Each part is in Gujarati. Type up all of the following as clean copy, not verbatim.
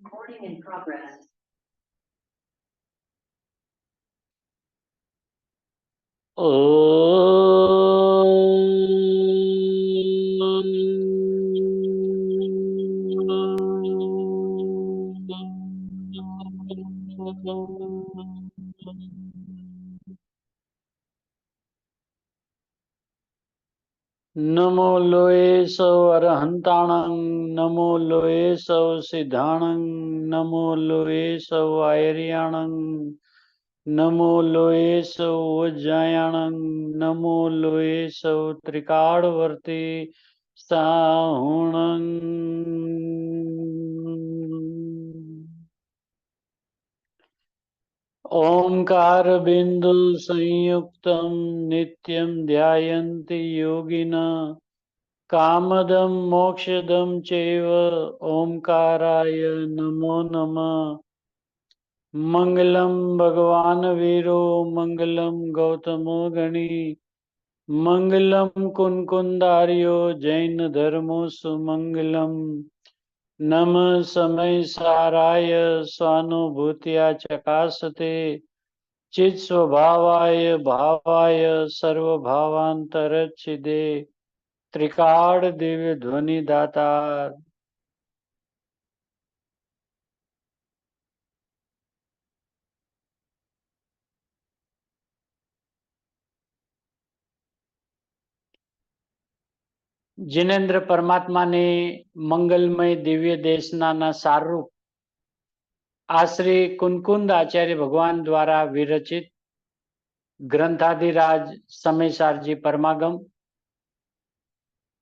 Recording in progress. નમો લોય સૌ અરહંતાણં, નમો લોય સૌ સિદ્ધાણં, નમો લોય સૌ આયર્યાણં, નમો લોય સૌ વજ્જાયાણં, નમો લોય સૌ ત્રિકાળવર્તી સાહુણં. ઓમકાર બિંદુ સંયુક્તમ નિત્યમ ધ્યાયન્તિ યોગિના કામદમ મોક્ષદમ ચૈવ ઓમકારાય નમો નમઃ. મંગલમ ભગવાન વીરો મંગલમ ગૌતમો ગણી મંગલમ કુનકુંદાર્યો જૈન ધર્મો સુમંગલમ. નમ સમય સારાય સ્વાનુભૂત્યા ચકાસતે ચિત સ્વભાવાય ભાવાય સર્વભાવાંતરચ્છિદે ત્રિકાળ દિવ્ય ધ્વનિ દાતા. જિનેન્દ્ર પરમાત્માની મંગલમય દિવ્ય દેશના સારરૂપ આ શ્રી કુનકુંદ આચાર્ય ભગવાન દ્વારા વિરચિત ગ્રંથાધિરાજ સમયસારજી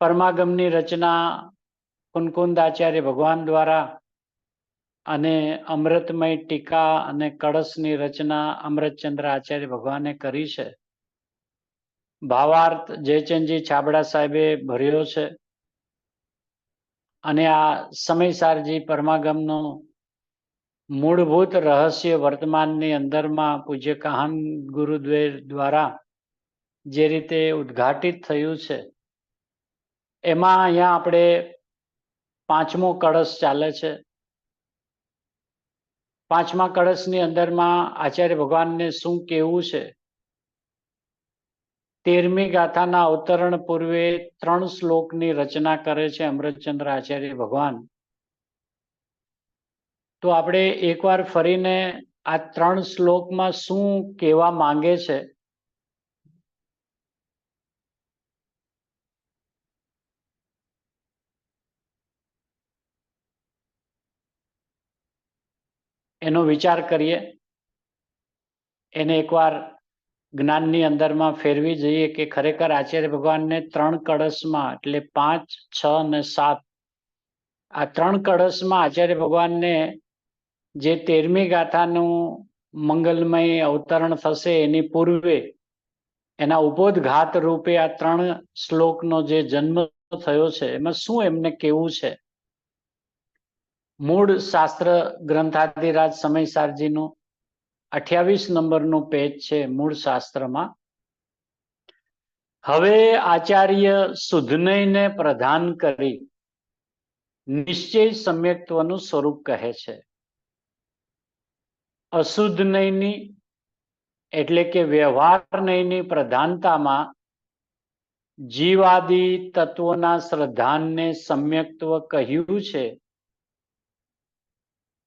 પરમાગમની રચના કુનકુંદ આચાર્ય ભગવાન દ્વારા અને અમૃતમય ટીકા અને કળશની રચના અમૃતચંદ્ર આચાર્ય ભગવાને કરી છે. ભાવાર્થ જયચંદજી છાબડા સાહેબે ભર્યો છે અને આ સમયસારજી પરમાગમનું મૂળભૂત રહસ્ય વર્તમાનની અંદરમાં પૂજ્ય કાહન ગુરુદ્વેર દ્વારા જે રીતે ઉદ્ઘાટિત થયું છે એમાં અહીંયા આપણે પાંચમો કળશ ચાલે છે. પાંચમા કળશની અંદરમાં આચાર્ય ભગવાનને શું કહેવું છે. 13મી ગાથાના અવતરણ પૂર્વે 3 શ્લોકની રચના કરે છે અમૃતચંદ્ર આચાર્ય ભગવાન. તો આપણે એકવાર ફરીને આ 3 શ્લોકમાં શું કહેવા માંગે છે એનો વિચાર કરીએ. એને એકવાર જ્ઞાનની અંદરમાં ફેરવી જઈએ કે ખરેખર આચાર્ય ભગવાનને 3 કળશમાં એટલે 5, 6 અને 7 આ 3 કળશમાં આચાર્ય ભગવાનને જે 13મી ગાથાનું મંગલમય અવતરણ થશે એની પૂર્વે એના ઉપોદઘાત રૂપે આ 3 શ્લોકનો જે જન્મ થયો છે એમાં શું એમને કેવું છે. મૂળ શાસ્ત્ર ગ્રંથાધિરાજ સમયસારજીનું 28 નંબરનું પેજ છે મૂળ શાસ્ત્રમાં. હવે આચાર્ય શુદ્ધનયને પ્રધાન કરી નિશ્ચય સમ્યક્ત્વનું સ્વરૂપ કહે છે. અશુદ્ધ નયની એટલે કે વ્યવહાર નયની પ્રધાનતામાં જીવાદિ તત્વોના શ્રદ્ધાનને સમ્યક્ત્વ કહ્યું છે.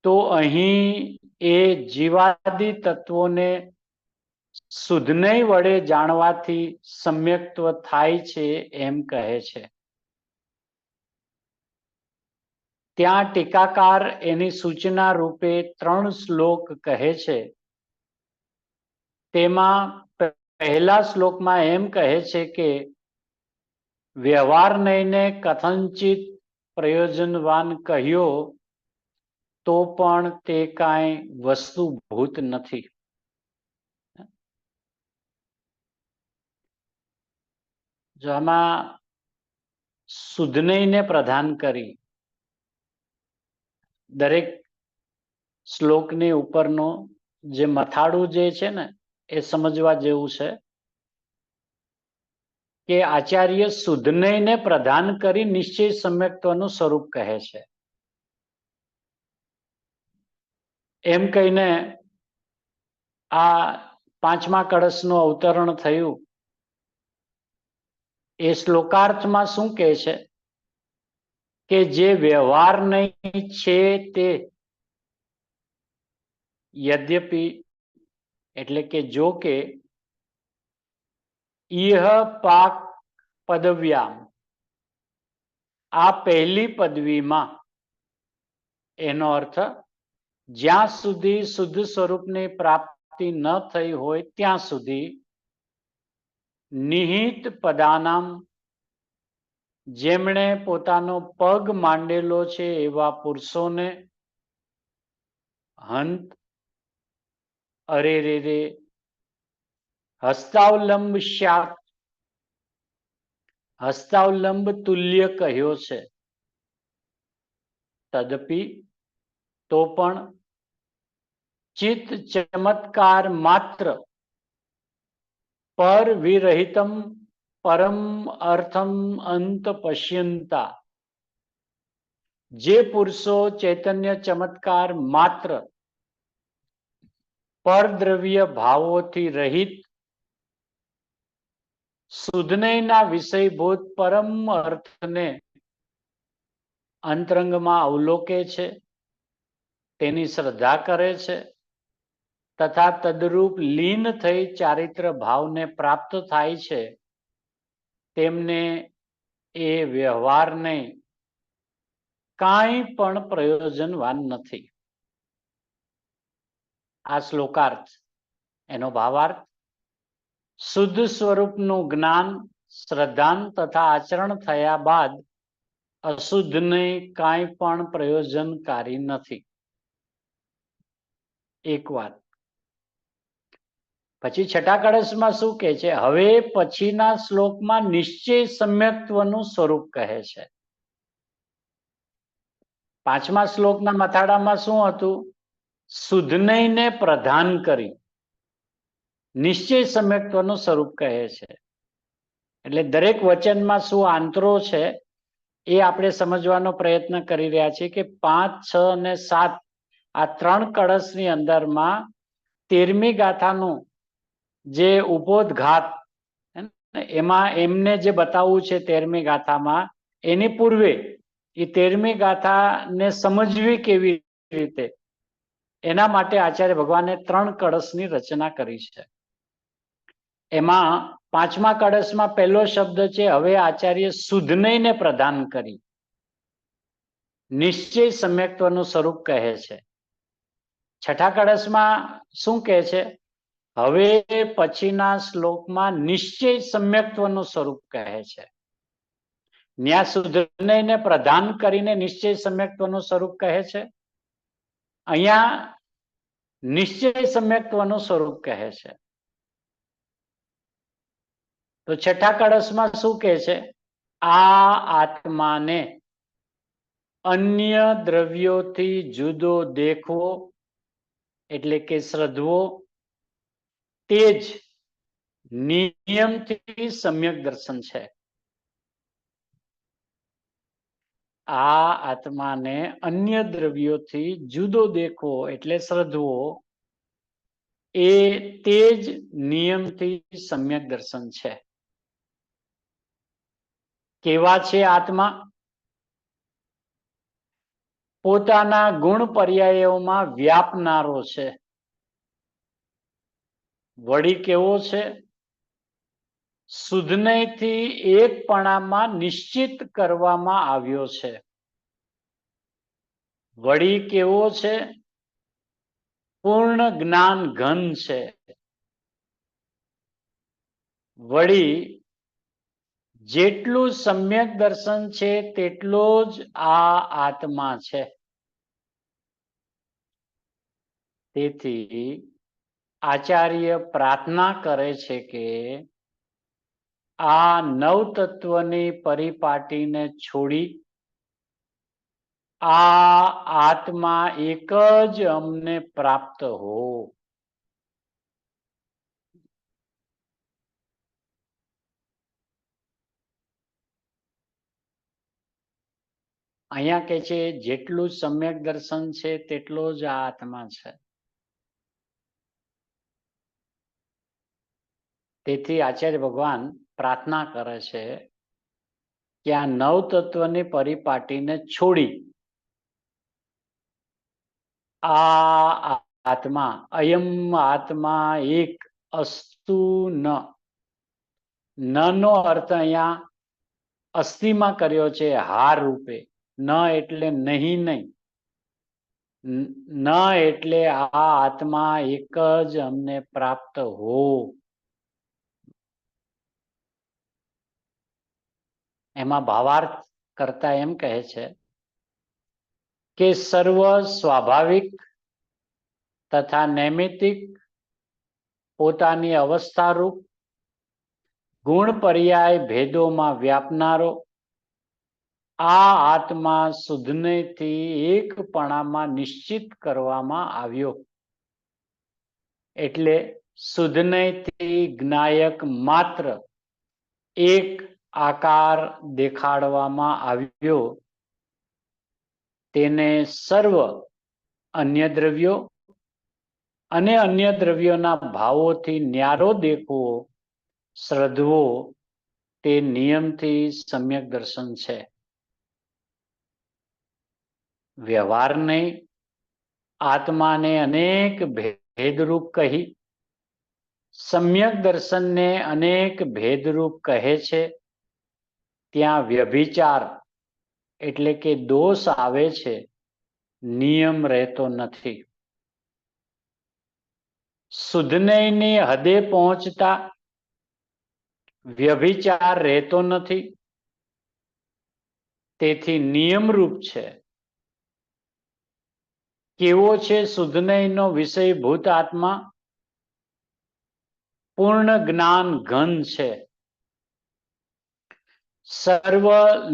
તો અહીં એ જીવાદિ તત્વોને શુદ્ધનય વડે જાણવાથી સમ્યક્ત્વ થાય છે એમ કહે છે. ત્યાં ટીકાકાર એની સૂચના રૂપે 3 શ્લોક કહે છે. તેમાં પહેલા શ્લોકમાં એમ કહે છે કે વ્યવહાર નયને કથંચિત પ્રયોજનવાન કહ્યો તો પણ તે કાંઈ વસ્તુભૂત નથી. જો આમાં શુદ્ધનયને પ્રધાન કરી દરેક શ્લોકની ઉપરનો જે મથાળું જે છે ને એ સમજવા જેવું છે કે આચાર્ય શુદ્ધનયને પ્રધાન કરી નિશ્ચય સમ્યક્ત્વનું સ્વરૂપ કહે છે. એમ કહીને આ પાંચમા કળશનું અવતરણ થયું. એ શ્લોકાર્થમાં શું કહે છે કે જે વ્યવહાર નહીં છે તે યદ્યપિ એટલે કે જો કે ઇહ પાક પદવ્યામ આ પહેલી પદવીમાં એનો અર્થ જ્યાં સુધી શુદ્ધ સ્વરૂપની પ્રાપ્તિ ન થઈ હોય ત્યાં સુધી નિહિત પદાનામ જેમણે પોતાનો પગ માંડેલો છે એવા પુરુષોને હંત અરે રે રે હસ્તાવલંબ શાક હસ્તાવલંબ તુલ્ય કહ્યો છે. તદપિ તો પણ ચિત્ત ચમત્કાર માત્ર પર વિરહિતમ પરમ અર્થમ અંત પશ્યંતા જે પુરુષો ચૈતન્ય ચમત્કાર માત્ર પરદ્રવ્ય ભાવોથી રહિત શુદ્ધનયના વિષયભૂત પરમ અર્થને અંતરંગમાં અવલોકે છે, તેની શ્રદ્ધા કરે છે તથા તદરૂપ લીન થઈ ચારિત્ર ભાવને પ્રાપ્ત થાય છે, તેમને એ વ્યવહારને કાંઈ પણ પ્રયોજનવાન નથી. આ શ્લોકાર્થ. એનો ભાવાર્થ શુદ્ધ સ્વરૂપનું જ્ઞાન શ્રદ્ધાન તથા આચરણ થયા બાદ અશુદ્ધને કાંઈ પણ પ્રયોજનકારી નથી. એક વાત. પછી છઠ્ઠા કળશમાં શું કહે છે? હવે પછીના શ્લોકમાં નિશ્ચય સમ્યક્ત્વનું સ્વરૂપ કહે છે. પાંચમા શ્લોકના મથાળામાં શું હતું? શુદ્ધનયને પ્રધાન કરી નિશ્ચય સમ્યક્ત્વનું સ્વરૂપ કહે છે. એટલે દરેક વચનમાં શું આંતરો છે એ આપણે સમજવાનો પ્રયત્ન કરી રહ્યા છીએ કે 5, 6 અને 7 આ 3 કળશની અંદરમાં 13મી ગાથાનું જે ઉपोद्घात એમાં એમને જે બતાવવું છે 13મી ગાથામાં, એની પૂર્વે એ 13મી ગાથાને સમજવી કેવી રીતે, એના માટે આચાર્ય ભગવાને 3 કળશની રચના કરી છે. એમાં પાંચમા કળશમાં પહેલો શબ્દ છે હવે આચાર્ય શુદ્ધનયને પ્રદાન કરી નિશ્ચય સમ્યક્ત્વનું સ્વરૂપ કહે છે. છઠ્ઠા કળશમાં શું કહે છે? હવે પછીના શ્લોકમાં નિશ્ચય સમ્યક્ત્વનું સ્વરૂપ કહે છે. ન્યા શુદ્ધનયને પ્રદાન કરીને નિશ્ચય સમ્યક્ત્વનું સ્વરૂપ કહે છે. અહીંયા નિશ્ચય સમ્યક્ત્વનું સ્વરૂપ કહે છે. તો છઠ્ઠા કળશમાં શું કહે છે? આ આત્માને અન્ય દ્રવ્યોથી જુદો દેખવો એટલે કે શ્રદ્ધવો તે જ નિયમથી સમ્યક દર્શન છે. આ આત્માને અન્ય દ્રવ્યોથી જુદો દેખવો એટલે શ્રદ્ધવો એ તે જ નિયમથી સમ્યક દર્શન છે. કેવા છે આત્મા? પોતાના ગુણ પર્યાયોમાં વ્યાપનારો છે. વળી કેવો છે? શુદ્ધનયથી એકપણામાં નિશ્ચિત કરવામાં આવ્યો છે. વળી કેવો છે? પૂર્ણ જ્ઞાન ઘન છે. વળી જેટલું સમ્યક દર્શન છે તેટલો જ આ આત્મા છે. તેથી આચાર્ય પ્રાર્થના કરે છે કે આ નવતત્વની પરિપાટીને છોડી આ આત્મા એક જ અમને પ્રાપ્ત હો. અહીંયા કે છે જેટલું સમ્યક દર્શન છે તેટલો જ આ આત્મા છે. તેથી આચાર્ય ભગવાન પ્રાર્થના કરે છે કે આ નવ તત્વની પરિપાટીને છોડી આ આત્મા અયમ આત્મા એક અસ્તુ ન. નો અર્થ અહીંયા અસ્થિમાં કર્યો છે હાર રૂપે. ન એટલે નહીં. ન એટલે આ આત્મા એક જ અમને પ્રાપ્ત હો. એમાં ભાવાર્થ કરતા એમ કહે છે કે સર્વ સ્વાભાવિક તથા નૈમિતિક પોતાની અવસ્થારૂપ ગુણ પર્યાય ભેદોમાં વ્યાપનારો આ આત્મા શુદ્ધનેથી એકપણામાં નિશ્ચિત કરવામાં આવ્યો. એટલે શુદ્ધનેથી જ્ઞાયક માત્ર એક આકાર દેખાડવામાં આવ્યો. તેને સર્વ અન્ય દ્રવ્યો અને અન્ય દ્રવ્યોના ભાવોથી ન્યારો દેખવો, શ્રદ્ધવો તે નિયમથી સમ્યક દર્શન છે. વ્યવહારને આત્માને અનેક ભેદરૂપ કહી સમ્યક દર્શનને અનેક ભેદરૂપ કહે છે. ત્યાં વ્યભિચાર એટલે કે દોષ આવે છે, નિયમ રહેતો નથી. શુદ્ધનેયની હદે પહોંચતા વ્યભિચાર રહેતો નથી. તેથી નિયમરૂપ છે. કેવો છે શુદ્ધનેયનો વિષયભૂત આત્મા? પૂર્ણ જ્ઞાન ઘન છે. સર્વ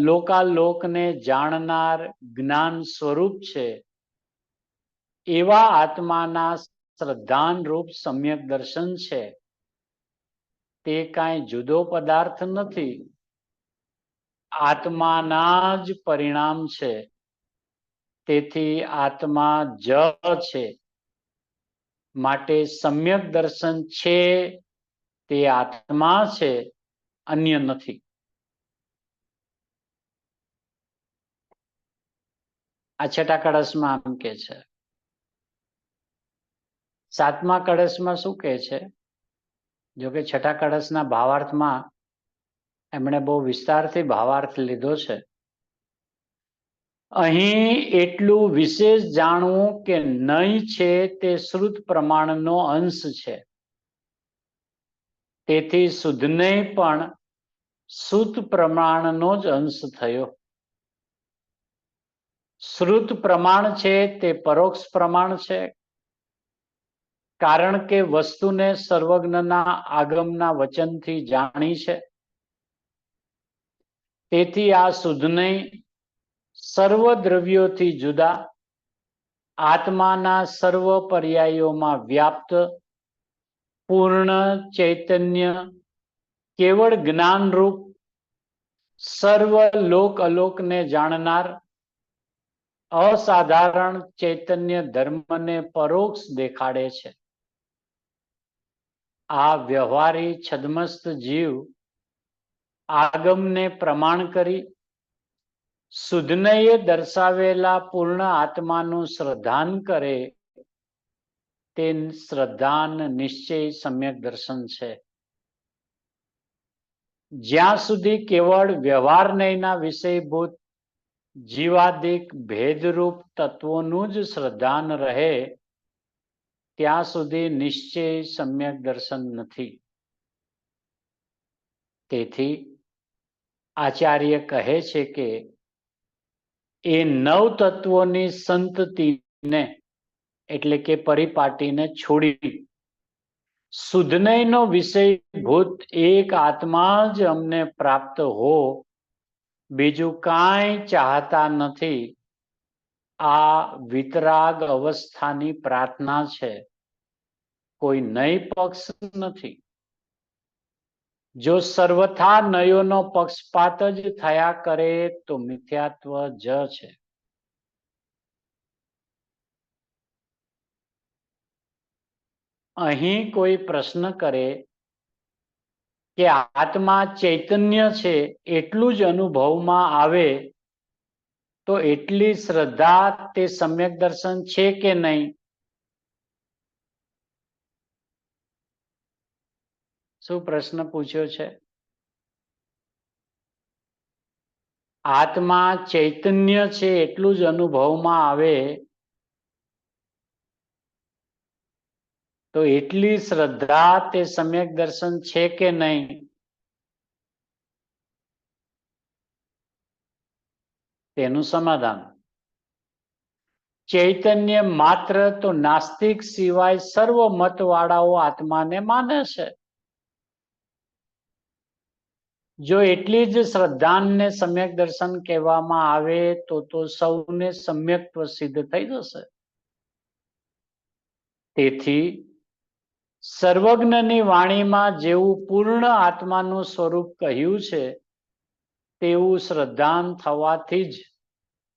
લોકાલોકને જાણનાર જ્ઞાન સ્વરૂપ છે. એવા આત્માના શ્રદ્ધાનરૂપ સમ્યક દર્શન છે. તે કાંઈ જુદો પદાર્થ નથી, આત્માના જ પરિણામ છે. તેથી આત્મા જ છે. માટે સમ્યક દર્શન છે તે આત્મા છે, અન્ય નથી. આ છઠ્ઠા કળશમાં આમ કે છે. સાતમા કળશમાં શું કહે છે? જોકે છઠ્ઠા કળશના ભાવાર્થમાં એમણે બહુ વિસ્તારથી ભાવાર્થ લીધો છે. અહીં એટલું વિશેષ જાણવું કે નહીં છે તે શ્રુત પ્રમાણનો અંશ છે. તેથી શુદ્ધનેય પણ શ્રુત પ્રમાણનો જ અંશ થયો. શ્રુત પ્રમાણ છે તે પરોક્ષ પ્રમાણ છે, કારણ કે વસ્તુને સર્વજ્ઞના આગમના વચનથી જાણી છે. તેથી આ શુદ્ધનેય સર્વ દ્રવ્યોથી જુદા આત્માના સર્વ પર્યાયોમાં વ્યાપ્ત પૂર્ણ ચૈતન્ય કેવળ જ્ઞાનરૂપ સર્વ લોક અલોકને જાણનાર અસાધારણ ચૈતન્ય ધર્મને પરોક્ષ દેખાડે છે. આ વ્યવહારી છદ્મસ્ત જીવ આગમને પ્રમાણ કરી શુદ્ધનેયે દર્શાવેલા પૂર્ણ આત્માનું શ્રદ્ધાન કરે તે શ્રદ્ધાન નિશ્ચય સમ્યક દર્શન છે. જ્યાં સુધી કેવળ વ્યવહારનયના વિષયભૂત જીવાદિક ભેદરૂપ તત્વોનું જ શ્રદ્ધાન રહે ત્યાં સુધી નિશ્ચય સમ્યક દર્શન નથી. તેથી આચાર્ય કહે છે કે એ નવ તત્વોની સંતતિને એટલે કે પરિપાટીને છોડી શુદ્ધનેયનો વિષયભૂત એક આત્મા જ અમને પ્રાપ્ત હો, બીજું કાંઈ ચાહતા નથી. આ વિતરાગ અવસ્થાની પ્રાર્થના છે, કોઈ નય પક્ષ નથી. જો સર્વથા નયોનો પક્ષપાત જ થયા કરે તો મિથ્યાત્વ જ છે. અહીં કોઈ પ્રશ્ન કરે કે આત્મા ચૈતન્ય છે એટલું જ અનુભવમાં આવે તો એટલી શ્રદ્ધા તે સમ્યક દર્શન છે કે નહીં? શું પ્રશ્ન પૂછ્યો છે? આત્મા ચૈતન્ય છે એટલું જ અનુભવમાં આવે તો એટલી શ્રદ્ધા તે સમ્યક દર્શન છે કે નહીં? તેનું સમાધાન: ચૈતન્ય માત્ર તો નાસ્તિક સિવાય સર્વ મતવાળાઓ આત્માને માને છે. જો એટલી જ શ્રદ્ધાને સમ્યક દર્શન કહેવામાં આવે તો સૌને સમ્યક્ત્વ સિદ્ધ થઈ જશે. તેથી સર્વજ્ઞની વાણીમાં જેવું પૂર્ણ આત્માનું સ્વરૂપ કહ્યું છે તેવું શ્રદ્ધાન થવાથી જ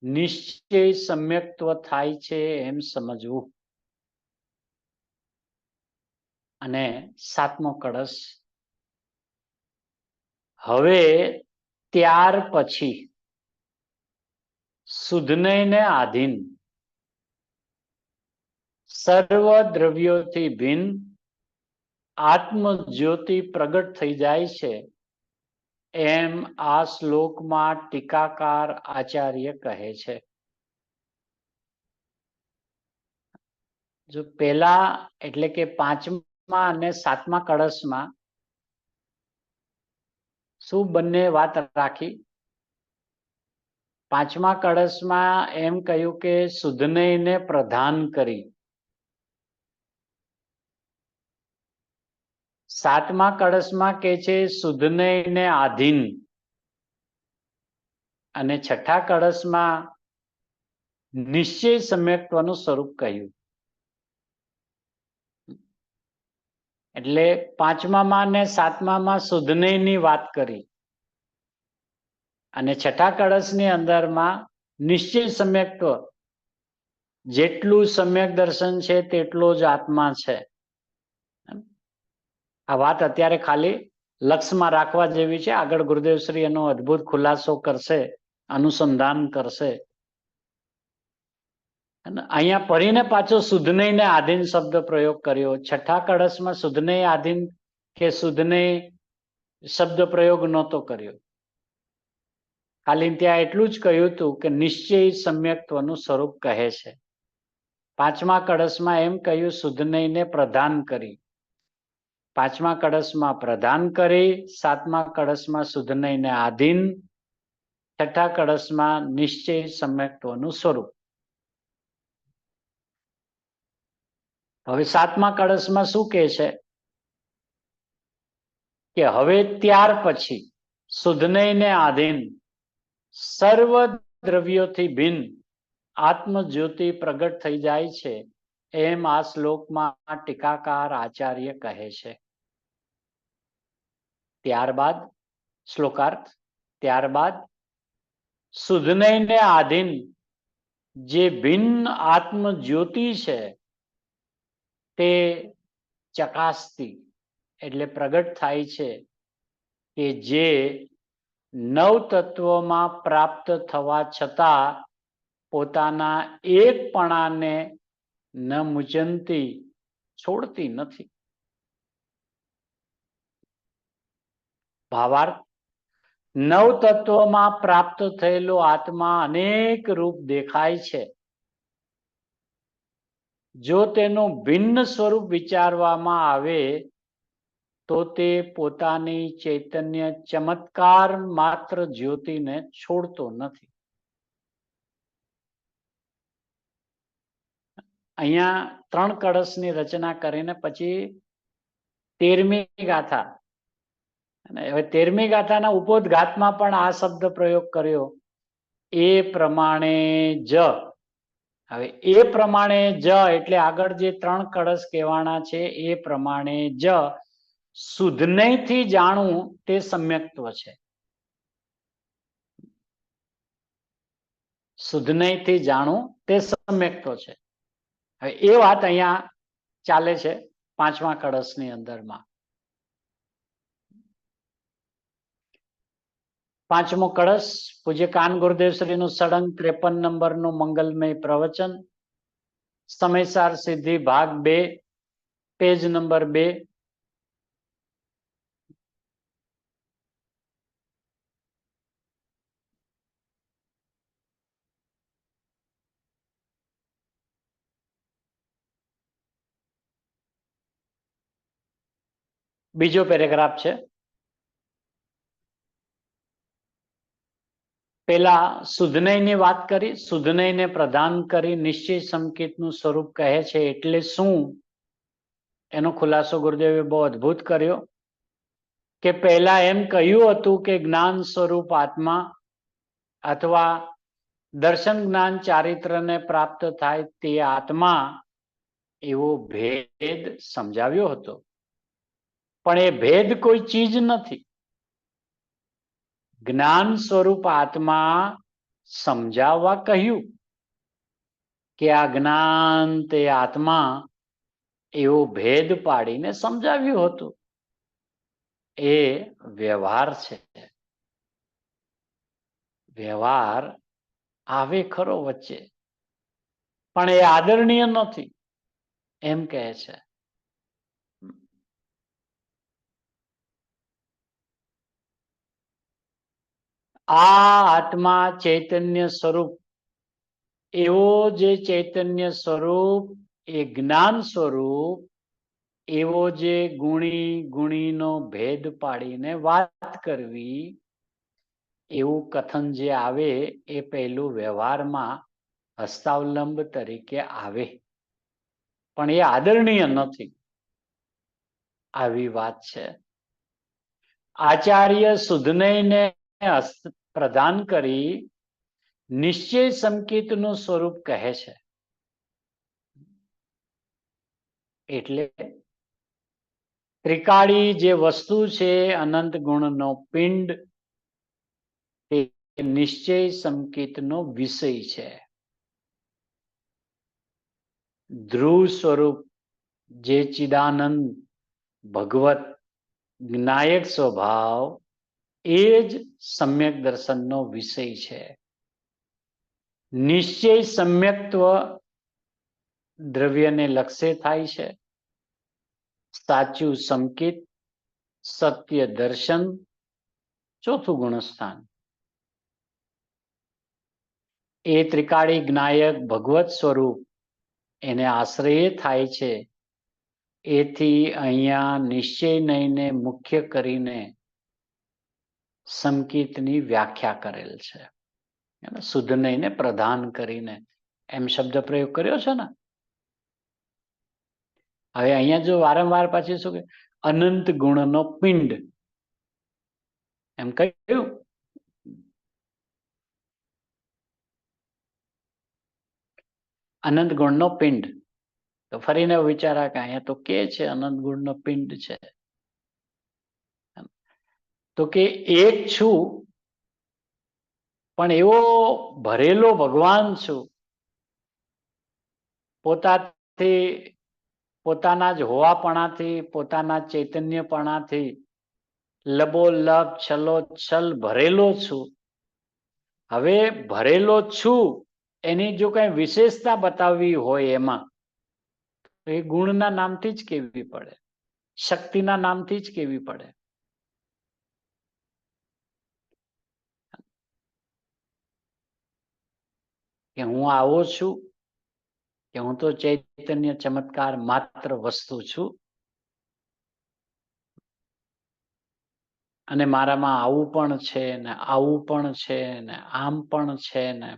નિશ્ચય સમ્યક્ત્વ થાય છે એમ સમજવું. અને સાતમો કળશ: હવે ત્યાર પછી શુદ્ધનયને આધીન સર્વ દ્રવ્યોથી ભિન્ન આત્મજ્યોતિ પ્રગટ થઈ જાય છે એમ આ શ્લોકમાં ટીકાકાર આચાર્ય કહે છે. જો પહેલા એટલે કે 5મા અને 7મા કળશમાં શું બંને વાત રાખી? 5મા કળશમાં એમ કહ્યું કે શુદ્ધનયને પ્રધાન કરી. 7મા કળશમાં કે છે શુદ્ધનયને આધીન. અને 6ઠા કળશમાં નિશ્ચય સમ્યક્ત્વનું સ્વરૂપ કહ્યું. એટલે 5મામાં અને 7મામાં શુદ્ધનયની વાત કરી અને 6ઠા કળશની અંદરમાં નિશ્ચય સમ્યક્ત્વ, જેટલું સમ્યક દર્શન છે તેટલો જ આત્મા છે. આ વાત અત્યારે ખાલી લક્ષમાં રાખવા જેવી છે. આગળ ગુરુદેવશ્રી એનો અદ્ભુત ખુલાસો કરશે, અનુસંધાન કરશે. અહીંયા ફરીને પાછો શુદ્ધનયને આધીન શબ્દ પ્રયોગ કર્યો. 6ઠા કળશમાં શુદ્ધનય આધીન કે શુદ્ધનય શબ્દ પ્રયોગ નહોતો કર્યો. ખાલી ત્યાં એટલું જ કહ્યું હતું કે નિશ્ચય સમ્યક્ત્વનું સ્વરૂપ કહે છે. 5મા કળશમાં એમ કહ્યું શુદ્ધનયને પ્રધાન કરી. 5મા કળશમાં પ્રધાન કરી, 7મા કળશમાં શુદ્ધનયને આધીન, 6ઠા કળશમાં નિશ્ચય સમ્યક્ત્વનું સ્વરૂપ. હવે 7મા કળશમાં શું કહે છે કે હવે ત્યાર પછી શુદ્ધનયને આધીન સર્વ દ્રવ્યોથી ભિન્ન આત્મજ્યોતિ પ્રગટ થઈ જાય છે એમ આ શ્લોકમાં ટીકાકાર આચાર્ય કહે છે. ત્યારબાદ શ્લોકાર્થ: ત્યારબાદ શુદ્ધનયને આધીન જે ભિન્ન આત્મજ્યોતિ છે તે ચકાસતી એટલે પ્રગટ થાય છે કે જે 9 તત્વોમાં પ્રાપ્ત થવા છતાં પોતાના એકપણાને ન મુચનતી, છોડતી નથી. ભાવાર્થ: 9 તત્વોમાં પ્રાપ્ત થયેલો આત્મા અનેક રૂપ દેખાય છે. જો તેનું ભિન્ન સ્વરૂપ વિચારવામાં આવે તો તે પોતાની ચૈતન્ય ચમત્કાર માત્ર જ્યોતિને છોડતો નથી. અહીંયા 3 કળશની રચના કરીને પછી 13મી ગાથા, અને હવે 13મી ગાથાના ઉપોદ્ઘાતમાં પણ આ શબ્દ પ્રયોગ કર્યો, એ પ્રમાણે જ. હવે એ પ્રમાણે જ એટલે આગળ જે 3 કળશ કહેવાના છે એ પ્રમાણે જ શુદ્ધનયથી જાણવું તે સમ્યક્ત્વ છે. શુદ્ધનયથી જાણવું તે સમ્યક્ત્વ છે. હવે એ વાત અહીંયા ચાલે છે 5મા કળશની અંદરમાં. 5મો કળશ પૂજ્ય કાન ગુરુદેવ શ્રીનું સળંગ 53 નંબરનું મંગલમય પ્રવચન, સમયસાર સિદ્ધિ ભાગ 2, પેજ નંબર 2. બીજો પેરેગ્રાફ છે. પેલા શુદ્ધનયની વાત કરી, શુદ્ધનયને પ્રદાન કરી નિશ્ચય સંકેતનું સ્વરૂપ કહે છે એટલે શું, એનો ખુલાસો ગુરુદેવે બહુ અદ્ભુત કર્યો. કે પહેલા એમ કહ્યું હતું કે જ્ઞાન સ્વરૂપ આત્મા અથવા દર્શન જ્ઞાન ચારિત્રને પ્રાપ્ત થાય તે આત્મા એવો ભેદ સમજાવ્યો હતો. પણ એ ભેદ કોઈ ચીજ નથી. જ્ઞાન સ્વરૂપ આત્મા સમજાવવા કહ્યું કે આ જ્ઞાન તે આત્મા એવો ભેદ પાડીને સમજાવ્યું હતું. એ વ્યવહાર છે. વ્યવહાર આવે ખરો વચ્ચે, પણ એ આદરણીય નથી એમ કહે છે. આ આત્મા ચૈતન્ય સ્વરૂપ, એવો જે ચૈતન્ય સ્વરૂપ, એ જ્ઞાન સ્વરૂપ, એવો જે ગુણી ગુણીનો ભેદ પાડીને વાત કરવી, એવું કથન જે આવે એ પહેલું વ્યવહારમાં હસ્તાવલંબ તરીકે આવે, પણ એ આદરણીય નથી. આવી વાત છે. આચાર્ય શુદ્ધનયને પ્રદાન કરી નિશ્ચય સંકેતનું સ્વરૂપ કહે છે. એટલે ત્રિકાળી જે વસ્તુ છે, અનંત ગુણનો પિંડ, તે નિશ્ચય સંકેતનો વિષય છે. ધ્રુવ સ્વરૂપ જે ચિદાનંદ ભગવત જ્ઞાયક સ્વભાવ, એ જ સમ્યક દર્શનનો વિષય છે. નિશ્ચય સમ્યક્ત્વ દ્રવ્યને લક્ષ્ય થાય છે. સાચું સંકેત, સત્ય દર્શન, ચોથું ગુણસ્થાન. એ ત્રિકાળી જ્ઞાયક ભગવત સ્વરૂપ એને આશ્રય થાય છે. એથી અહીંયા નિશ્ચય નયને મુખ્ય કરીને સંકેતની વ્યાખ્યા કરેલ છે. શુદ્ધ નયને પ્રદાન કરીને એમ શબ્દ પ્રયોગ કર્યો છે ને. હવે અહીંયા જો વારંવાર પાછી શું કે અનંત ગુણનો પિંડ એમ કહ્યું, અનંત ગુણનો પિંડ, તો ફરીને વિચારા કે અહીંયા તો કે છે અનંત ગુણનો પિંડ છે, તો કે એક છું પણ એવો ભરેલો ભગવાન છું, પોતાથી, પોતાના જ હોવાપણાથી, પોતાના ચૈતન્યપણાથી લબોલબ છલોછલ ભરેલો છું. હવે ભરેલો છું એની જો કઈ વિશેષતા બતાવવી હોય એમાં, તો એ ગુણના નામથી જ કહેવી પડે, શક્તિના નામથી જ કહેવી પડે. કે હું આવો છું, કે હું તો ચૈતન્ય ચમત્કાર માત્ર વસ્તુ છું, અને મારામાં આવું પણ છે ને આવું પણ છે ને આમ પણ છે ને.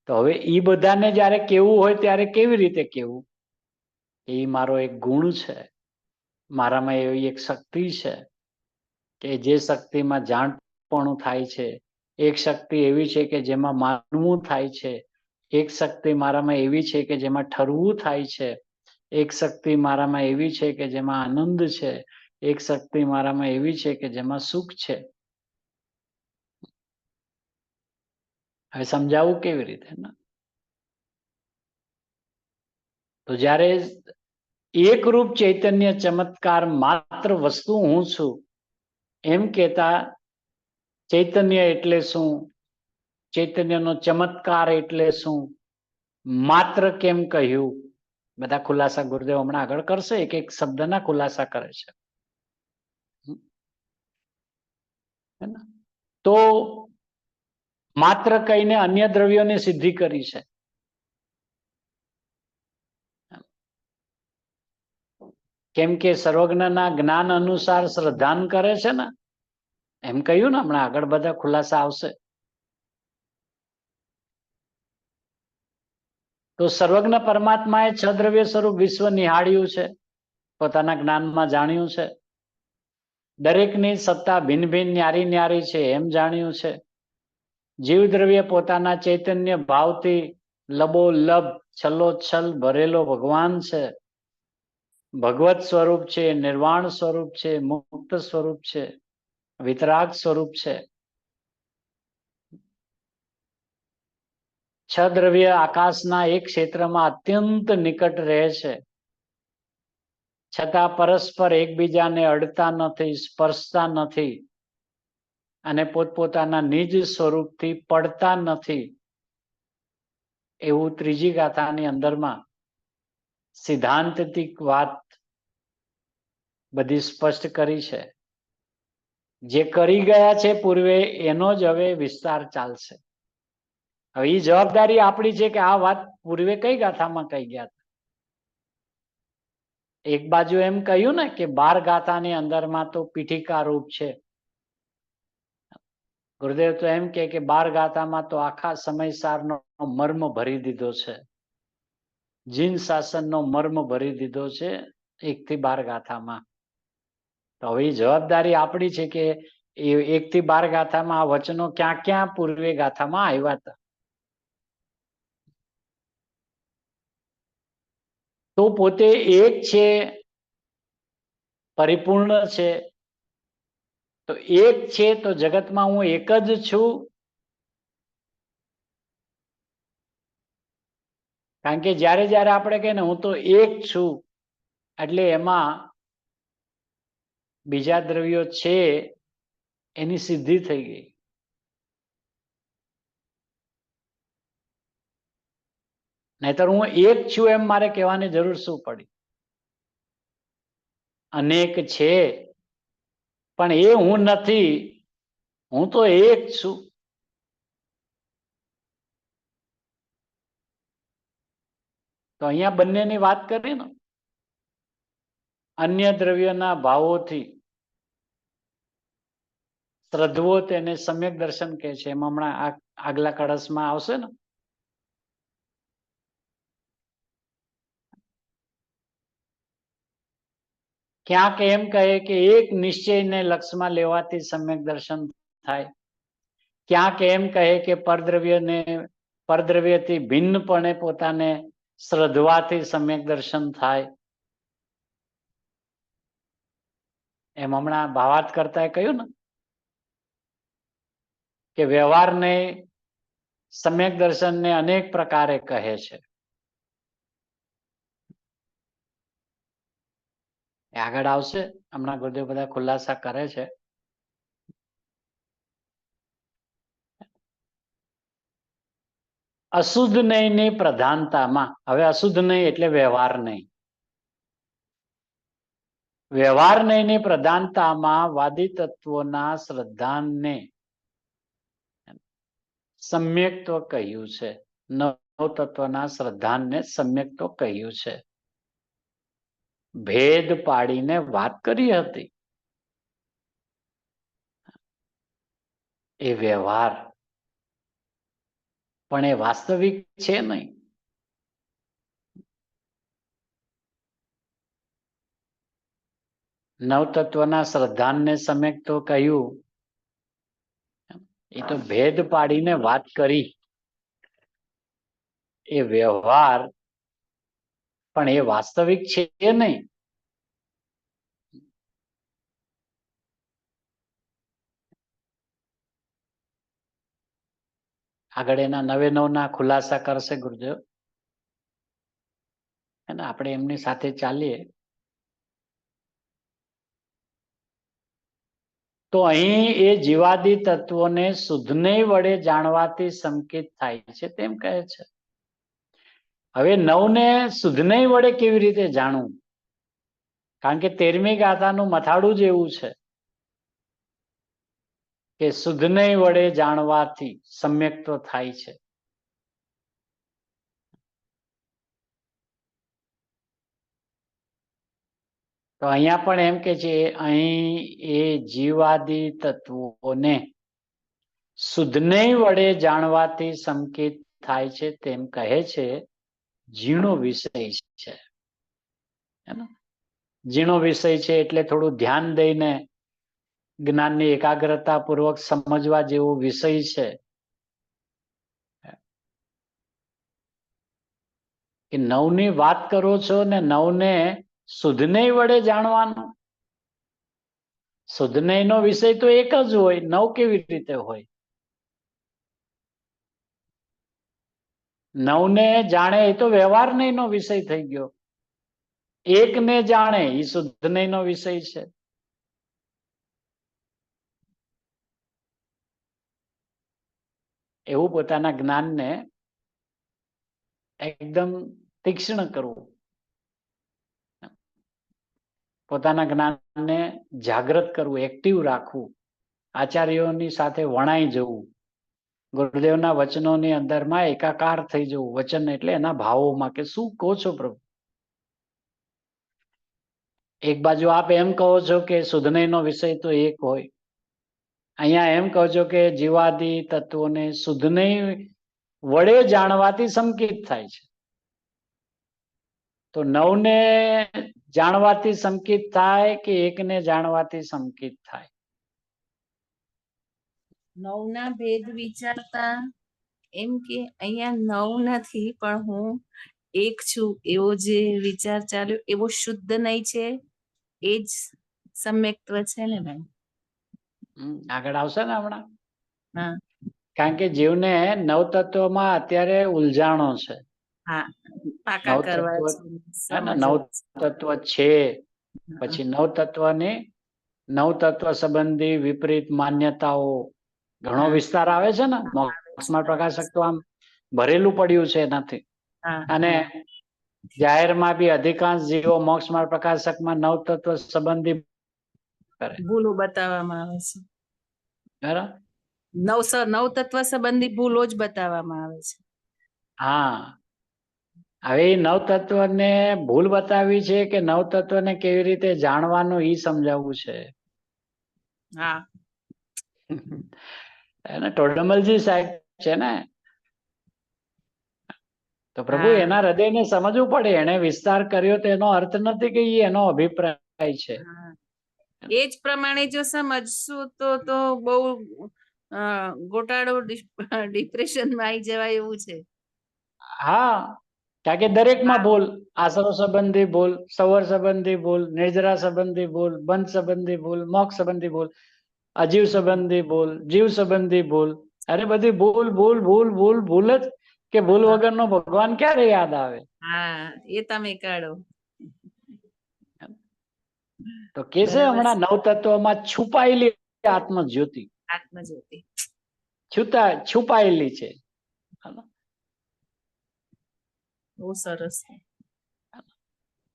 તો હવે એ બધાને જયારે કેવું હોય ત્યારે કેવી રીતે કેવું? એ મારો એક ગુણ છે, મારામાં એવી એક શક્તિ છે કે જે શક્તિમાં જાણપણું થાય છે. એક શક્તિ એવી છે કે જેમાં માનવું થાય છે. એક શક્તિ મારામાં એવી છે કે જેમાં ઠરવું થાય છે. એક શક્તિ મારામાં એવી છે કે જેમાં આનંદ છે. એક શક્તિ મારામાં એવી છે કે જેમાં સુખ છે. હવે સમજાવવું કેવી રીતે ને? તો જ્યારે એકરૂપ ચૈતન્ય ચમત્કાર માત્ર વસ્તુ હું છું એમ કહેતા ચૈતન્ય એટલે શું, ચૈતન્યનો ચમત્કાર એટલે શું, માત્ર કેમ કહ્યું, બધા ખુલાસા ગુરુદેવ હમણાં આગળ કરશે, એક એક શબ્દના ખુલાસા કરે છે. તો માત્ર કહીને અન્ય દ્રવ્યોની સિદ્ધિ કરી છે. કેમ કે સર્વજ્ઞના જ્ઞાન અનુસાર શ્રદ્ધાન કરે છે ને, એમ કહ્યું ને હમણાં આગળ બધા ખુલાસા આવશે. તો સર્વજ્ઞ પરમાત્માએ છ દ્રવ્ય સ્વરૂપ વિશ્વ નિહાળ્યું છે, પોતાના જ્ઞાનમાં જાણ્યું છે. દરેકની સત્તા ભિન્ન ભિન્ન ન્યારી ન્યારી છે એમ જાણ્યું છે. જીવ દ્રવ્ય પોતાના ચૈતન્ય ભાવથી લબોલબ છલોછલ ભરેલો ભગવાન છે, ભગવત સ્વરૂપ છે, નિર્વાણ સ્વરૂપ છે, મુક્ત સ્વરૂપ છે, વિતરાગ સ્વરૂપ છે. છ દ્રવ્ય આકાશના એક ક્ષેત્રમાં અત્યંત નિકટ રહે છે, છતાં પરસ્પર એકબીજાને અડતા નથી, સ્પર્શતા નથી અને પોતપોતાના નિજ સ્વરૂપથી પડતા નથી, એવું ત્રીજી ગાથાની અંદરમાં સિદ્ધાંતિક વાત બધી સ્પષ્ટ કરી છે. જે કરી ગયા છે પૂર્વે એનો જ હવે વિસ્તાર ચાલશે. હવે એ જવાબદારી આપણી છે કે આ વાત પૂર્વે કઈ ગાથામાં કહી ગયા હતા. એક બાજુ એમ કહ્યું ને કે 12 ગાથાની અંદરમાં તો પીઠિકા રૂપ છે. ગુરુદેવ તો એમ કે 12 ગાથામાં તો આખા સમયસારનો મર્મ ભરી દીધો છે, જીન શાસનનો મર્મ ભરી દીધો છે 1 થી 12 ગાથામાં. તો હવે જવાબદારી આપણી છે કે 1 થી 12 ગાથામાં આ વચનો ક્યાં ક્યાં પૂર્વે ગાથામાં આવ્યા હતા. તો પોતે એક છે, પરિપૂર્ણ છે. તો એક છે તો જગતમાં હું એક જ છું, કારણ કે જ્યારે જ્યારે આપણે કહીએ ને હું તો એક છું એટલે એમાં બીજા દ્રવ્યો છે એની સિદ્ધિ થઈ ગઈ. નહીતર હું એક છું એમ મારે કહેવાની જરૂર શું પડી? અનેક છે પણ એ હું નથી, હું તો એક છું. તો અહીંયા બંનેની વાત કરી ને, અન્ય દ્રવ્યના ભાવોથી શ્રદ્ધવો તેને સમ્યક દર્શન કહે છે. એમાં હમણાં આગલા કળશમાં આવશે ને, ક્યાંક એમ કહે કે એક નિશ્ચયને લક્ષમાં લેવાથી સમ્યક દર્શન થાય, ક્યાંક એમ કહે કે પરદ્રવ્યથી ભિન્નપણે પોતાને શ્રદ્ધવાથી સમ્યક દર્શન થાય. એમ હમણાં ભાવાર્થ કરતા કહ્યું ને કે વ્યવહારને સમ્યક દર્શનને અનેક પ્રકારે કહે છે. આગળ આવશે, હમણાં ગુરુદેવ બધા ખુલાસા કરે છે. અશુદ્ધ નહીંની પ્રધાનતામાં, હવે અશુદ્ધ નહીં એટલે વ્યવહાર નહીં, વ્યવહાર નહીંની પ્રધાનતામાં વાદી તત્વોના શ્રદ્ધાને સમ્યક્ત્વ કહ્યું છે. નવ તત્વના શ્રદ્ધાને સમ્યક્ત્વ કહ્યું છે. ભેદ પાડીને વાત કરી હતી એ વ્યવહાર, પણ એ વાસ્તવિક છે નહીં. નવતત્વના શ્રદ્ધાને સમ્યક્ત્વ કહ્યું, એ તો ભેદ પાડીને વાત કરી. એ વ્યવહાર પણ એ વાસ્તવિક છે નહીં. આગળ એના 99 ખુલાસા કરશે ગુરુદેવ, અને આપણે એમની સાથે ચાલીએ. તો અહીં એ જીવાદી તત્વોને શુદ્ધને વડે જાણવાથી સંકેત થાય છે તેમ કહે છે. હવે 9 ને શુદ્ધને વડે કેવી રીતે જાણવું? કારણ કે 13મી ગાથાનું મથાળું જ એવું છે કે શુદ્ધને વડે જાણવાથી સમ્યક્ત્વ થાય છે. તો અહીંયા પણ એમ કે છે, અહીં એ જીવાદી તત્વોને શુદ્ધને વડે જાણવાથી સંકેત થાય છે તેમ કહે છે. ઝીણો વિષય છે, ઝીણો વિષય છે એટલે થોડું ધ્યાન દઈને જ્ઞાનની એકાગ્રતા પૂર્વક સમજવા જેવો વિષય છે. કે 9 ની વાત કરો છો ને 9 ને શુદ્ધને વડે જાણવાનું. શુદ્ધને નો વિષય તો એક જ હોય, 9 કેવી રીતે હોય? 9 ને જાણે એ તો વ્યવહાર નો વિષય થઈ ગયો. એક ને જાણે એ શુદ્ધને નો વિષય છે. એવું પોતાના જ્ઞાનને એકદમ તીક્ષ્ણ કરવું, પોતાના જ્ઞાનને જાગૃત કરવું, એક્ટિવ રાખવું, આચાર્યોની સાથે વણાઈ જવું, ગુરુદેવના વચનોની અંદરમાં એકાકાર થઈ જવું. વચન એટલે એના ભાવોમાં કે શું કહો છો પ્રભુ. એક બાજુ આપ એમ કહો છો કે શુદ્ધનેયનો વિષય તો એક હોય, અહીંયા એમ કહો છો કે જીવાદી તત્વોને શુદ્ધનેય વડે જાણવાથી સંકેત થાય છે. તો 9 ને જાણવાથી સંકેત થાય કે 1 ને જાણવાથી સંકેત થાય? 9 ના ભેદ વિચારતા એમ કે અહીંયા 9 નથી પણ હું એક છું એવો જે વિચાર ચાલ્યો, એવો શુદ્ધ નહીં છે, એ જ સમ્યક્ત્વ છે ને બેન? આગળ આવશે ને હમણાં. હા, કારણ કે જીવને 9 તત્વોમાં અત્યારે ઉલઝાણો છે. હા, પાકા કરવા છે, 9 તત્વ છે, પછી 9 તત્વની 9 તત્વ સંબંધી વિપરીત માન્યતાઓ ઘણો વિસ્તાર આવે છે ને. મોક્ષમાં પ્રકાશક તો આમ ભરેલું પડ્યું છે એનાથી. અને જાહેરમાં બી અધિકાંશ જીવો મોક્ષમાં પ્રકાશકમાં 9 તત્વ સંબંધી ભૂલો બતાવવામાં આવે છે. બરાબર, 9 તત્વ સંબંધી ભૂલો જ બતાવવામાં આવે છે. હા, હવે 9 તત્વને ભૂલ બતાવી છે કે 9 તત્વને કેવી રીતે જાણવાનું એ સમજાવવું છે. હા, એને ટોડરમલજી સાહેબ છે ને, તો પ્રભુ એના હૃદયને સમજવું પડે. એને વિસ્તાર કર્યો તો એનો અર્થ નથી કે એનો અભિપ્રાય છે. એ જ પ્રમાણે જો સમજશું તો બહુ ગોટાળો ડિપ્રેશનમાં આવી જવાય એવું છે. હા, કારણ કે દરેકમાં ભૂલ, આશ્રવ સંબંધી ભૂલ, સવર સંબંધી ભૂલ, નિર્જરા સંબંધી ભૂલ, બંધ સંબંધી ભૂલ, મોક્ષ સંબંધી ભૂલ, અજીવ સંબંધી ભૂલ, જીવ સંબંધી ભૂલ. અરે બધી ભૂલ ભૂલ ભૂલ ભૂલ ભૂલ જ, કે ભૂલ વગરનો ભગવાન ક્યારે યાદ આવે? હા, એ તમે કાઢો. તો કે છે હમણાં 9 તત્વોમાં છુપાયેલી આત્મજ્યોતિ, આત્મજ્યોતિ છુપાયેલી છે. બહુ સરસ.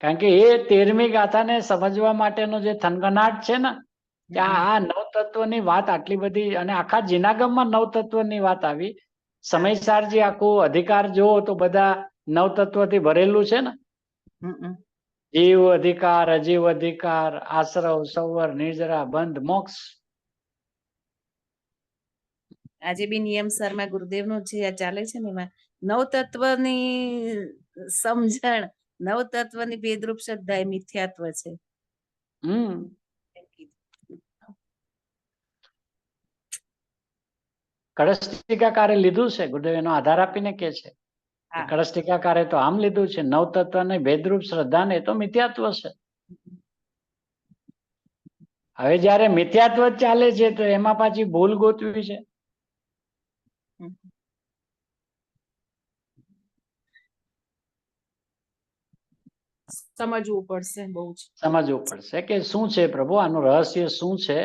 કારણ કે એ 13મી ગાથાને સમજવા માટેનો જે થનગનાટ છે ને, કે આ 9 તત્વની વાત આટલી બધી, અને આખા જીનાગમમાં 9 તત્વની વાત આવી. સમયસારજી આખું અધિકાર જુઓ તો બધા 9 તત્વથી ભરેલું છે ને. જીવ અધિકાર, અજીવ અધિકાર, આશ્રવ, સવર, નિર્જરા, બંધ, મોક્ષ. આજે બી નિયમ સરમાં ગુરુદેવનું જે ચાલે છે ને એમાં 9 તત્વની સમજણ, 9 તત્વની ભેદરૂપ શ્રદ્ધા એ મિથ્યાત્વ છે. કળશ ટીકાકારે લીધું છે, ગુરુદેવ એનો આધાર આપીને કે છે. કળશ ટીકાકારે તો આમ લીધું છે, 9 તત્વને ભેદરૂપ શ્રદ્ધા ને તો મિથ્યાત્વ છે. હવે જયારે મિથ્યાત્વ ચાલે છે તો એમાં પાછી ભૂલ ગોતવી છે. સમજવું પડશે બહુ જ. સમજવું પડશે કે શું છે પ્રભુ, આનું રહસ્ય શું છે.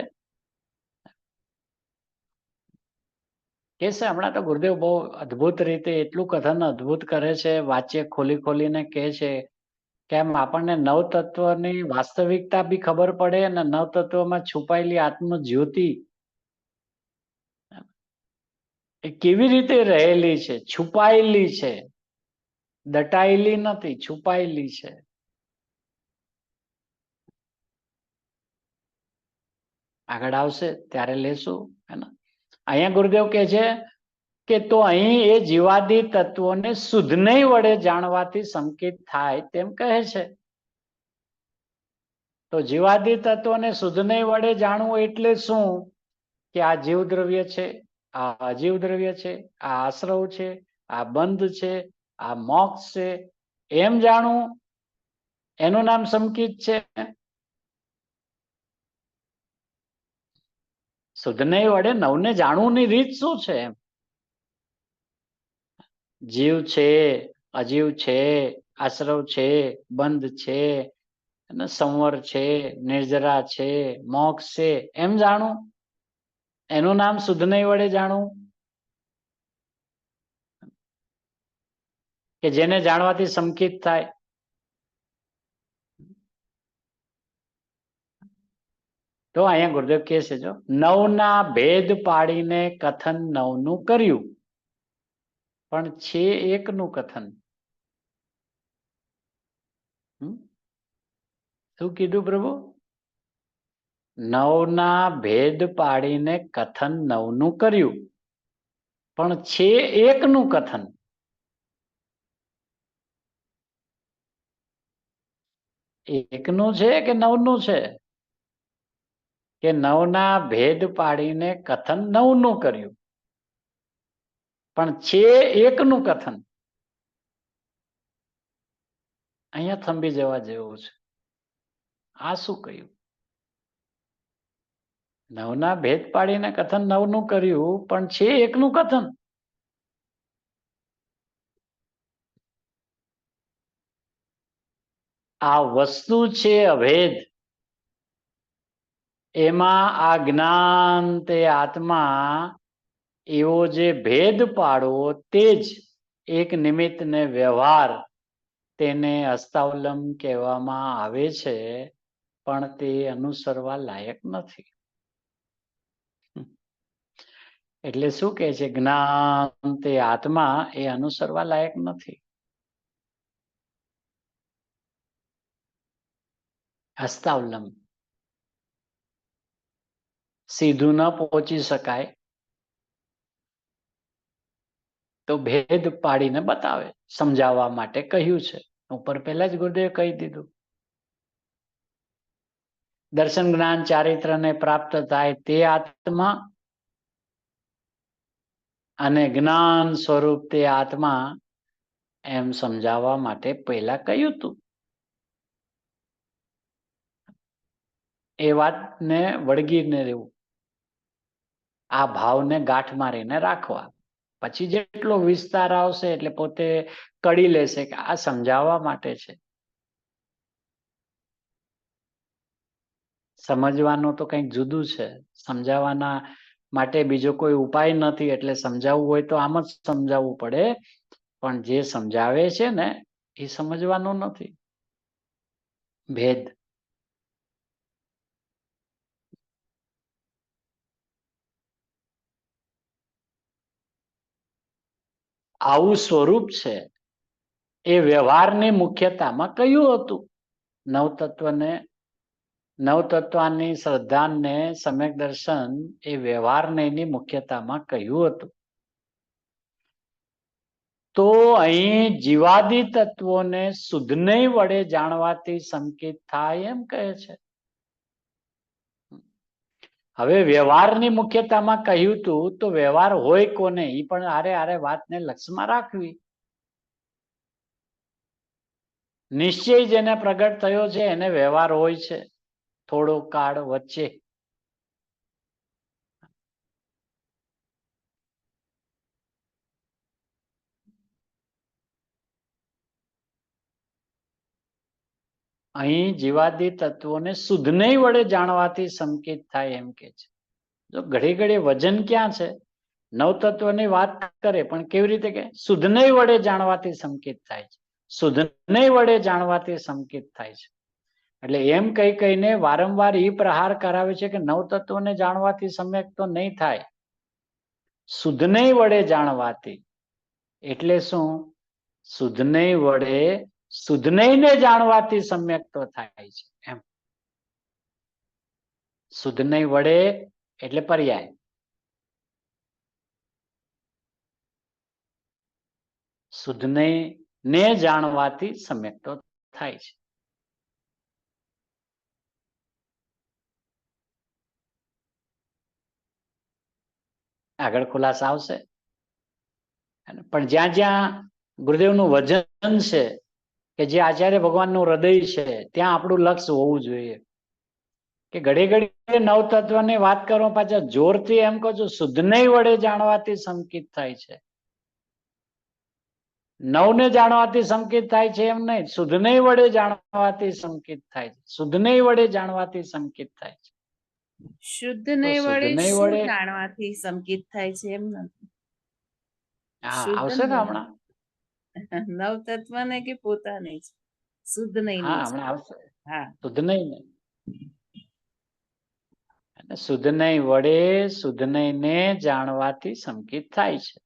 કે છે હમણાં તો ગુરુદેવ બહુ અદ્ભુત રીતે એટલું કથન અદ્ભુત કરે છે, વાચ્ય ખોલી ખોલીને કહે છે કે આમ આપણને નવ તત્વની વાસ્તવિકતા બી ખબર પડે અને નવ તત્વમાં છુપાયેલી આત્મ જ્યોતિ એ કેવી રીતે રહેલી છે, છુપાયેલી છે, દટાયેલી નથી, છુપાયેલી છે. આગળ આવશે ત્યારે લેશું. અહીંયા ગુરુદેવ કહે છે કે તો અહીં એ જીવાદી તત્વોને શુદ્ધ નહીં વડે જાણવાથી સંકેત થાય તેમ કહે છે. તો જીવાદી તત્વોને શુદ્ધ નહીં વડે જાણવું એટલે શું? કે આ જીવ દ્રવ્ય છે, આ અજીવ દ્રવ્ય છે, આ આશ્રવ છે, આ બંધ છે, આ મોક્ષ છે, એમ જાણવું, એનું નામ સંકિત છે. શુદ્ધ નહીં વડે નવને જાણવુંની રીત શું છે? એમ જીવ છે, અજીવ છે, આશ્રવ છે, બંધ છે, સંવર છે, નિર્જરા છે, મોક્ષ છે, એમ જાણવું, એનું નામ શુદ્ધ નહીં વડે જાણવું. કે જેને જાણવાથી સંકિત થાય. તો અહીંયા ગુરુદેવ કહે છે, જો નવના ભેદ પાડીને કથન નવનું કર્યું, પણ છે એકનું કથન. શું કીધું પ્રભુ? નવના ભેદ પાડીને કથન નવનું કર્યું, પણ છે એકનું કથન. એકનું છે કે નવનું છે? કે નવના ભેદ પાડીને કથન નવનું કર્યું, પણ છે એકનું કથન. અહીંયા થંભી જવા જેવું છે. આ શું કહ્યું? નવના ભેદ પાડીને કથન નવનું કર્યું, પણ છે એકનું કથન. આ વસ્તુ છે અભેદ, એમાં આ જ્ઞાન તે આત્મા એવો જે ભેદ પાડવો તે જ એક નિમિત્ત ને વ્યવહાર, તેને હસ્તાવલમ કહેવામાં આવે છે, પણ તે અનુસરવા લાયક નથી. એટલે શું કહે છે? જ્ઞાન તે આત્મા એ અનુસરવા લાયક નથી. હસ્તાવલમ સીધું ન પહોંચી શકાય તો ભેદ પાડીને બતાવે, સમજાવવા માટે કહ્યું છે. ઉપર પહેલા જ ગુરુદેવે કહી દીધું. દર્શન જ્ઞાન ચારિત્રને પ્રાપ્ત થાય તે આત્મા અને જ્ઞાન સ્વરૂપ તે આત્મા, એમ સમજાવવા માટે પહેલા કહ્યું હતું. એ વાતને વળગીને રહેવું, આ ભાવને ગાંઠ મારીને રાખવા. પછી જેટલો વિસ્તાર આવશે એટલે પોતે કડી લેશે કે આ સમજાવવા માટે છે. સમજવાનું તો કંઈક જુદું છે, સમજાવવાના માટે બીજો કોઈ ઉપાય નથી. એટલે સમજાવવું હોય તો આમ જ સમજાવવું પડે, પણ જે સમજાવે છે ને એ સમજવાનું નથી. ભેદ આવું સ્વરૂપ છે. એ વ્યવહારની મુખ્યતામાં કહ્યું હતું. નવતત્વની શ્રદ્ધાને સમ્યક દર્શન એ વ્યવહારની મુખ્યતામાં કહ્યું હતું. તો અહીં જીવાદી તત્વોને શુદ્ધ નહીં વડે જાણવાથી સંકેત થાય એમ કહે છે. હવે વ્યવહારની મુખ્યતામાં કહ્યું હતું, તો વ્યવહાર હોય કોને એ પણ આરે વાતને લક્ષમાં રાખવી. નિશ્ચય જેને પ્રગટ થયો છે એને વ્યવહાર હોય છે થોડો કાળ વચ્ચે. અહીં જીવાદી તત્વોને શુદ્ધને વડે જાણવાથી સંકેત થાય એમ કે છે. જો ઘડી ઘડી વજન ક્યાં છે, નવ તત્વની વાત કરે પણ કેવી રીતે કે શુદ્ધને વડે જાણવાથી સંકેત થાય છે, શુદ્ધને વડે જાણવાથી સંકેત થાય છે. એટલે એમ કહીને વારંવાર ઈ પ્રહાર કરાવે છે કે નવ તત્વોને જાણવાથી સમ્યક તો નહીં થાય, શુદ્ધને વડે જાણવાથી. એટલે શું? શુદ્ધને વડે શુદ્ધને જાણવાથી સમ્યક તો થાય છે એમ. શુદ્ધને વડે એટલે પર્યાય, શુદ્ધને જાણવાથી સમ્યક તો થાય છે. આગળ ખુલાસા આવશે. પણ જ્યાં જ્યાં ગુરુદેવનું વજન છે કે જે આચાર્ય ભગવાનનું હૃદય છે ત્યાં આપણું લક્ષ્ય હોવું જોઈએ. કે ઘડી ઘડી નવ તત્વની વાત કરો પાછા જોરથી એમ કહો છો શુદ્ધને વડે જાણવાથી સંકિત થાય છે. નવને જાણવાથી સંકિત થાય છે એમ નહીં, શુદ્ધને વડે જાણવાથી સંકિત થાય છે, શુદ્ધને વડે જાણવાથી સંકિત થાય છે. શુદ્ધને તો વડે શુદ્ધને શું વડે જાણવાથી સંકિત થાય છે એમ નથી. હા શુદ્ધ આવશે ને હમણાં. નવ તત્વને કે પોતાને જ શુદ્ધ નહીં. હા હમણાં આવશે. હા, શુદ્ધ નહીં ને શુદ્ધને વડે શુદ્ધને જાણવાથી સંકિત થાય છે.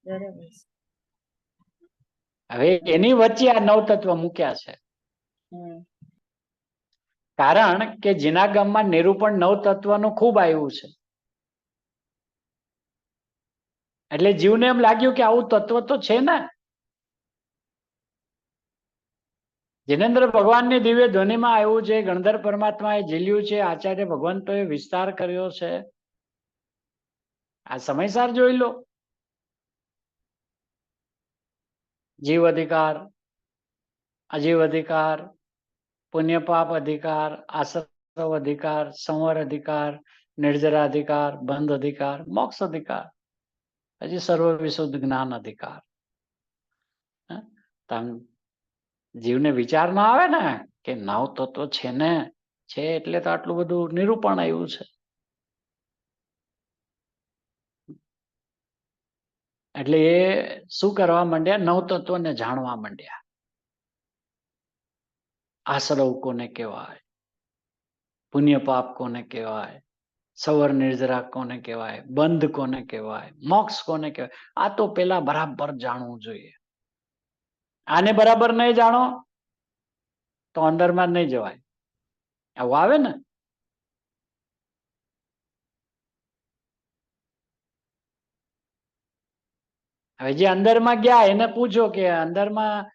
બરાબર. હવે એની વચ્ચે આ નવ તત્વ મૂક્યા છે. કારણ કે જીના ગામમાં નિરૂપણ નવ તત્વનું ખૂબ આવ્યું છે. એટલે જીવને એમ લાગ્યું કે આવું તત્વ તો છે ને. જિનેન્દ્ર ભગવાનની દિવ્ય ધ્વનિમાં આવ્યું છે, ગણધર પરમાત્માએ ઝીલ્યું છે, આચાર્ય ભગવંતોએ વિસ્તાર કર્યો છે. આ સમયસાર જોઈ લો. જીવ અધિકાર, અજીવ અધિકાર, પુણ્ય પાપ અધિકાર, આશ્રવ અધિકાર, સંવર અધિકાર, નિર્જરા અધિકાર, બંધ અધિકાર, મોક્ષ અધિકાર, હજી સર્વ વિશુદ્ધ જ્ઞાન અધિકાર. જીવને વિચાર ના આવે ને કે નવ તત્વ છે ને, છે એટલે તો આટલું બધું નિરૂપણ આવ્યું છે. એટલે એ શું કરવા માંડ્યા? નવ તત્વને જાણવા માંડ્યા. આશ્રવ કોને કહેવાય, પુણ્ય પાપ કોને કહેવાય, સવર નિર્જરા કોને કહેવાય, બંધ કોને કહેવાય, મોક્ષ કોને કહેવાય, આ તો પેલા બરાબર જાણવું જોઈએ. આને બરાબર નહીં જાણો તો અંદરમાં નહીં જવાય. આવું આવે ને. હવે જે અંદરમાં ગયા એને પૂછો કે અંદરમાં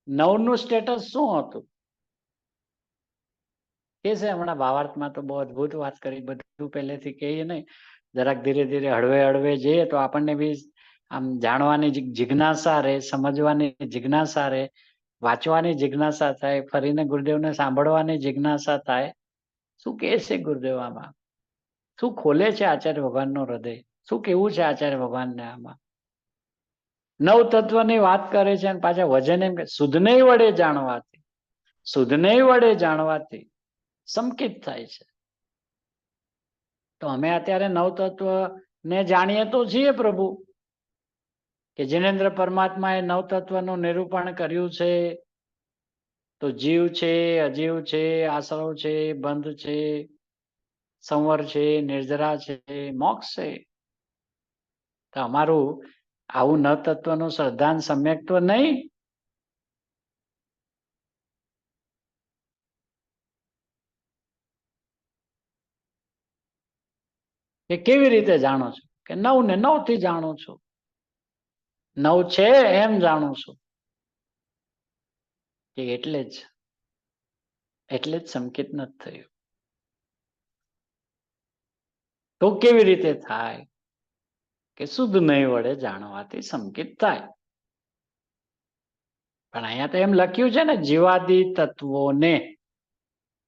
નવનું સ્ટેટસ શું હતું. કે છે હમણાં ભાવાર્થમાં તો બહુ અદભુત વાત કરી, બધું પહેલેથી કહીએ નહીં, જરાક ધીરે ધીરે હળવે હળવે જઈએ તો આપણને બી આમ જાણવાની જિજ્ઞાસા રહે, સમજવાની જિજ્ઞાસા રહે, વાંચવાની જિજ્ઞાસા થાય, ફરીને ગુરુદેવને સાંભળવાની જિજ્ઞાસા થાય. શું કે છે ગુરુદેવ આમાં? શું ખોલે છે આચાર્ય ભગવાનનું હૃદય? શું કેવું છે આચાર્ય ભગવાનને આમાં? નવ તત્વની વાત કરે છે અને પાછા વજન એમ કે શુદ્ધને વડે જાણવાથી, શુદ્ધને વડે જાણવાથી સંકિત થાય છે. તો અમે અત્યારે નવ તત્વ ને જાણીએ તો છીએ પ્રભુ, કે જિનેન્દ્ર પરમાત્માએ નવ તત્વનું નિરૂપણ કર્યું છે. તો જીવ છે, અજીવ છે, આશ્રવ છે, બંધ છે, સંવર છે, નિર્જરા છે, મોક્ષ છે. તો અમારું આવું નવ તત્વનું શ્રદ્ધાન સમ્યક તો નહીં. કે કેવી રીતે જાણો છો? કે નવ ને નવ થી જાણું છું, નવ છે એમ જાણું છું. કે એટલે જ સંકેત નથી થયું. તો કેવી રીતે થાય? કે શુદ્ધ નહીં વડે જાણવાથી સંકેત થાય. પણ અહીંયા તો એમ લખ્યું છે ને, જીવાદી તત્વોને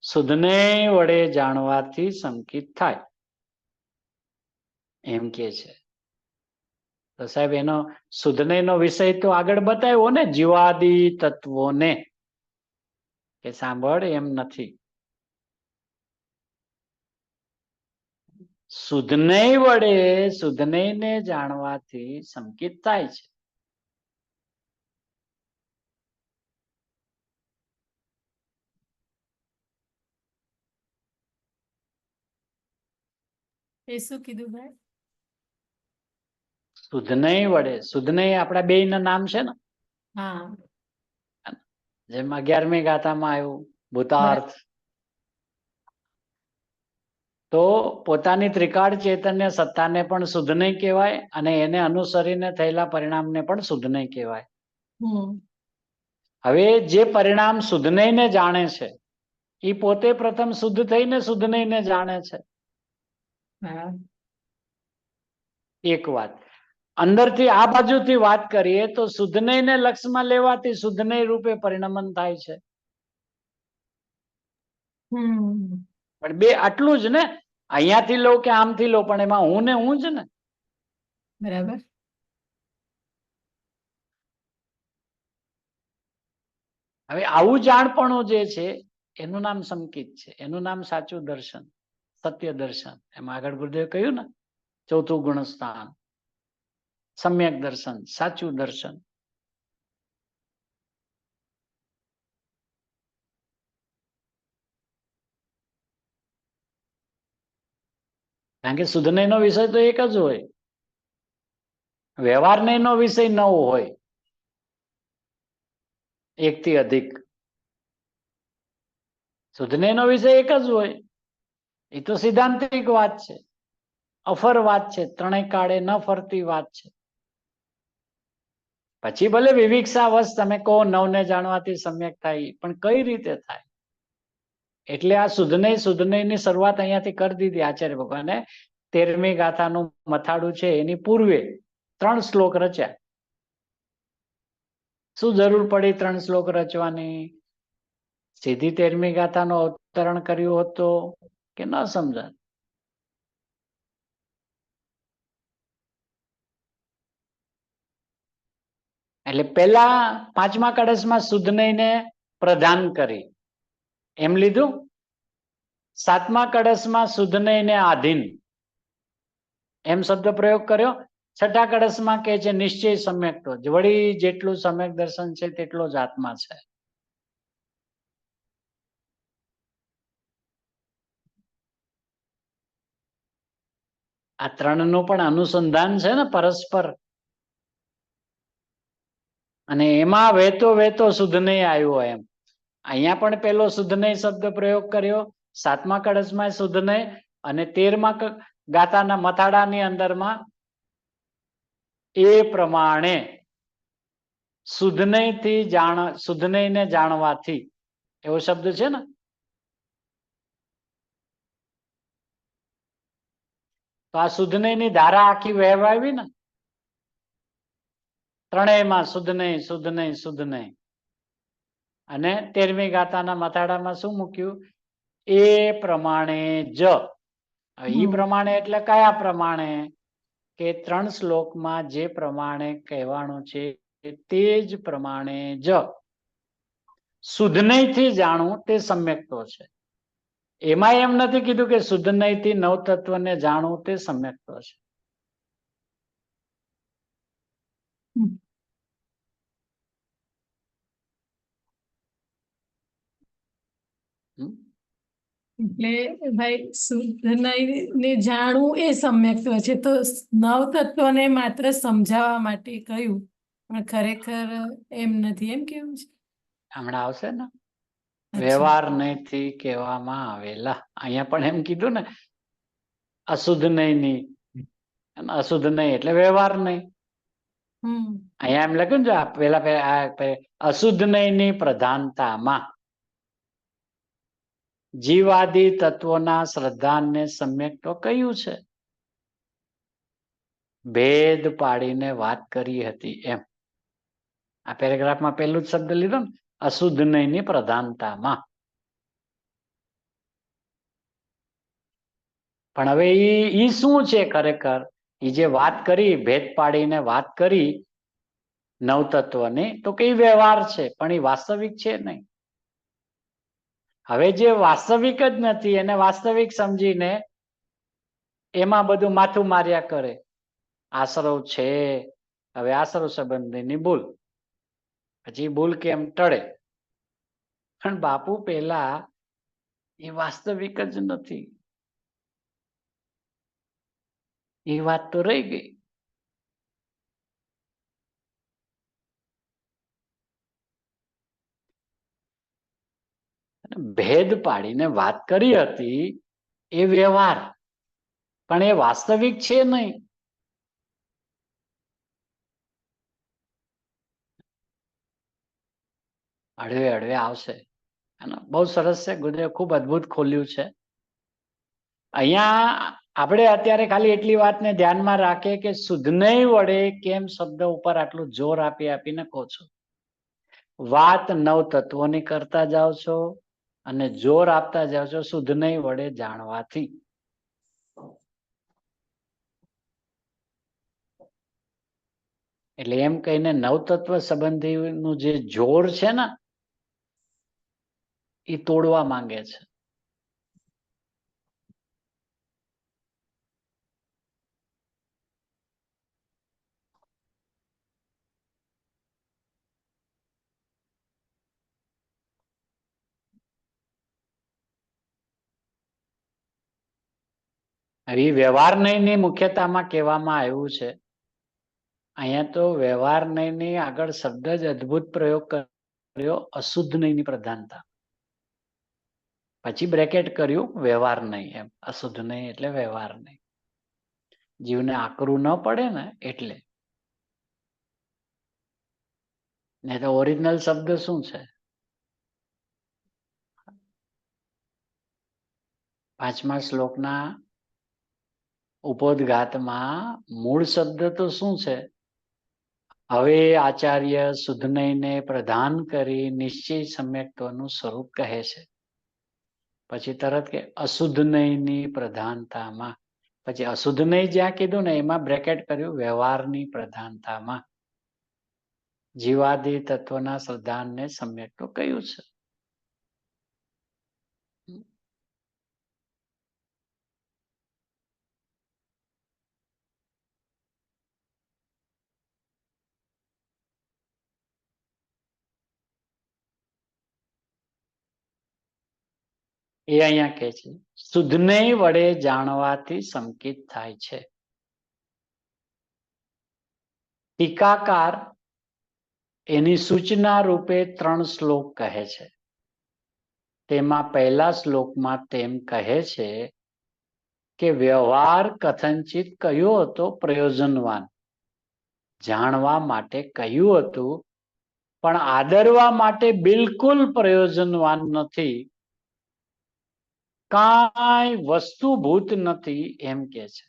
શુદ્ધને વડે જાણવાથી સંકેત થાય એમ કે છે. તો સાહેબ એનો શુદ્ધને નો વિષય તો આગળ બતાવ્યો ને, જીવાદી તત્વોને, કે સાંભળ એમ નથી. શુદ્ધને વડે શુદ્ધને જાણવાથી સંકિત થાય છે. એ શું કીધું ભાઈ? શુદ્ધને વડે, શુદ્ધને આપણા બે ના નામ છે ને, હા, જેમ 11મી ગાથામાં આવ્યું ભૂતાર્થ. તો પોતાની ત્રિકાળ ચૈતન્ય સત્તાને પણ શુદ્ધ નહીં કહેવાય અને એને અનુસરીને થયેલા પરિણામને પણ શુદ્ધ નહીં કહેવાય. હવે જે પરિણામ શુદ્ધ નહીં ને જાણે છે એ પોતે પ્રથમ શુદ્ધ થઈને શુદ્ધ નહીં ને જાણે છે. એક વાત. અંદરથી આ બાજુથી વાત કરીએ તો શુદ્ધ નહીં ને લક્ષમાં લેવાથી શુદ્ધ નહીં રૂપે પરિણમન થાય છે. પણ બે આટલું જ ને, અહીંયાથી લો કે આમથી લો, પણ એમાં હું ને હું જ ને. બરાબર. હવે આવું જાણપણું જે છે એનું નામ સંકિત છે, એનું નામ સાચું દર્શન, સત્ય દર્શન. એમાં આગળ ગુરુદેવે કહ્યું ને, ચોથું ગુણસ્થાન સમ્યક દર્શન, સાચું દર્શન. કારણ કે શુદ્ધ નયનો વિષય તો એક જ હોય, વ્યવહાર નયનો વિષય 9 હોય, એકથી અધિક. શુદ્ધ નયનો વિષય એક જ હોય, એ તો સિદ્ધાંતિક વાત છે, અફર વાત છે, ત્રણેય કાળે ન ફરતી વાત છે. પછી ભલે વિવિક્ષાવશ તમે કહો 9 ને જાણવાથી સમ્યક થાય, પણ કઈ રીતે થાય? એટલે આ શુદ્ધ નયની શરૂઆત અહીંયાથી કરી દીધી આચાર્ય ભગવાને. 13મી ગાથાનું મથાળું છે એની પૂર્વે 3 શ્લોક રચ્યા. શું જરૂર પડી 3 શ્લોક રચવાની? સીધી 13મી ગાથાનું અવતરણ કર્યું હતો કે ન સમજાય? એટલે પેલા 5મા કળશમાં શુદ્ધ નયને પ્રધાન કરી એમ લીધું. 7મા કળશમાં શુદ્ધ નયને આધીન એમ શબ્દ પ્રયોગ કર્યો. 6ઠા કળશમાં કે છે નિશ્ચય સમ્યક, તો વળી જેટલું સમ્યક દર્શન છે તેટલો જ આત્મા છે. આ 3નું પણ અનુસંધાન છે ને પરસ્પર, અને એમાં વહેતો વહેતો શુદ્ધ નહીં આવ્યો. એમ અહીંયા પણ પેલો શુદ્ધ નહીં શબ્દ પ્રયોગ કર્યો, 7મા કળશમાં શુદ્ધ નહીં, અને 13મા ગાથાના મથાળાની અંદરમાં એ પ્રમાણે શુદ્ધ નહીંથી શુદ્ધ નહીંને જાણવાથી એવો શબ્દ છે ને. તો આ શુદ્ધ નહીંની ધારા આખી વહેવાવી ને, ત્રણેયમાં શુદ્ધ નહીં, શુદ્ધ નહીં, શુદ્ધ નહીં. અને 13મી ગાથાના મથાળામાં શું મૂક્યું? એ પ્રમાણે જ. એ પ્રમાણે એટલે કયા પ્રમાણે? કે 3 શ્લોકમાં જે પ્રમાણે કહેવાનું છે તે જ પ્રમાણે જ શુદ્ધ નહીંથી જાણવું તે સમ્યક્તો છે. એમાં એમ નથી કીધું કે શુદ્ધ નહીંથી નવ તત્વને જાણવું તે સમ્યક્તો છે. એટલે ભાઈ શુદ્ધ નયને જાણવું એ સમ્યક્ત્વ છે, તો નવ તત્વને માત્ર સમજાવવા માટે કહ્યું, પણ ખરેખર એમ નથી, એમ કેવું છે? હમણાં આવશે ને, વ્યવહાર નહીંથી કહેવામાં આવેલા. અહીંયા પણ એમ કીધું ને, અશુદ્ધ નહીંની, અશુદ્ધ નહીં એટલે વ્યવહાર નહીં. અહીંયા એમ લખ્યું ને, પેલા અશુદ્ધ નહીંની પ્રધાનતામાં જીવાદી તત્વોના શ્રદ્ધાને સમ્યક તો કહ્યું છે, ભેદ પાડીને વાત કરી હતી. એમ આ પેરેગ્રાફમાં પહેલું જ શબ્દ લીધો ને, અશુદ્ધ નહીંની પ્રધાનતામાં. પણ હવે ઈ શું છે ખરેખર? એ જે વાત કરી, ભેદ પાડીને વાત કરી નવ તત્વની, તો કઈ વ્યવહાર છે, પણ એ વાસ્તવિક છે નહીં. હવે જે વાસ્તવિક જ નથી એને વાસ્તવિક સમજીને એમાં બધું માથું માર્યા કરે. આશ્રવ છે, હવે આશ્રવ સંબંધીની ભૂલ, પછી ભૂલ કેમ ટળે? પણ બાપુ પેલા એ વાસ્તવિક જ નથી, એ વાત તો રહી ગઈ. ભેદ પાડીને વાત કરી હતી એ વ્યવહાર, પણ એ વાસ્તવિક છે નહીં. હળવે હળવે આવશે. બહુ સરસ છે, ગુરુદેવ ખૂબ અદભુત ખોલ્યું છે. અહીંયા આપણે અત્યારે ખાલી એટલી વાતને ધ્યાનમાં રાખીએ કે શુદ્ધને વડે કેમ શબ્દ ઉપર આટલું જોર આપીને કહો છો. વાત નવ તત્વોની કરતા જાઓ છો અને જોર આપતા જાઓ છો શુદ્ધને વડે જાણવાથી. એટલે એમ કહીને નવતત્વ સંબંધીનું જે જોર છે ને એ તોડવા માંગે છે. હવે વ્યવહાર નયની મુખ્યતામાં કહેવામાં આવ્યું છે. અહીંયા તો વ્યવહાર નયની આગળ શબ્દ જ અદભુત પ્રયોગ કર્યો, અશુદ્ધ નયની પ્રધાનતા. પછી બ્રેકેટ કર્યું વ્યવહાર નહીં, એમ અશુદ્ધ નહીં એટલે વ્યવહાર નહીં. જીવને આકરું ન પડે ને એટલે. ને તો ઓરિજિનલ શબ્દ શું છે? 5મા શ્લોકના ઉપોદઘાતમાં મૂળ શબ્દ તો શું છે? હવે આચાર્ય શુદ્ધનયને પ્રધાન કરી નિશ્ચય સમ્યક્ત્વનું સ્વરૂપ કહે છે. પછી તરત કે અશુદ્ધ નયની પ્રધાનતામાં, પછી અશુદ્ધ નય જ્યાં કીધું ને એમાં બ્રેકેટ કર્યું વ્યવહારની પ્રધાનતામાં. જીવાદિ તત્વના શ્રદ્ધાનને સમ્યક્ત્વ કહ્યું છે. એ અહીંયા કહે છે શુદ્ધને વડે જાણવાથી સંકિત થાય છે. ટીકાકાર એની સૂચના રૂપે 3 શ્લોક કહે છે. તેમાં પહેલા શ્લોકમાં તેમ કહે છે કે વ્યવહાર કથનચિત કયો હતો? પ્રયોજનવાન. જાણવા માટે કહ્યું હતું, પણ આદરવા માટે બિલકુલ પ્રયોજનવાન નથી, કાંઈ વસ્તુભૂત નથી, એમ કે છે.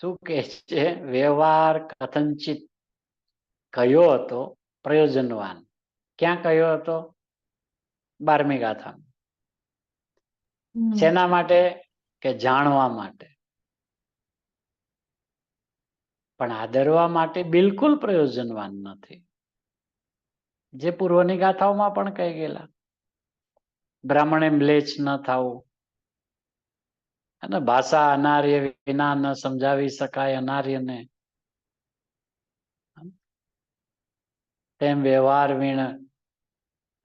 શું કે છે? વ્યવહાર કથનચિત કયો હતો? પ્રયોજનવાન. ક્યાં કયો હતો? 12મી ગાથામાં. શેના માટે? કે જાણવા માટે, પણ આદરવા માટે બિલકુલ પ્રયોજનવાન નથી. જે પૂર્વની ગાથાઓમાં પણ કહી ગયેલા. બ્રાહ્મણે મ્લેચ્છ ન થવું, અને ભાષા અનાર્ય વિના ન સમજાવી શકાય અનાર્યને, તેમ વ્યવહાર વીણ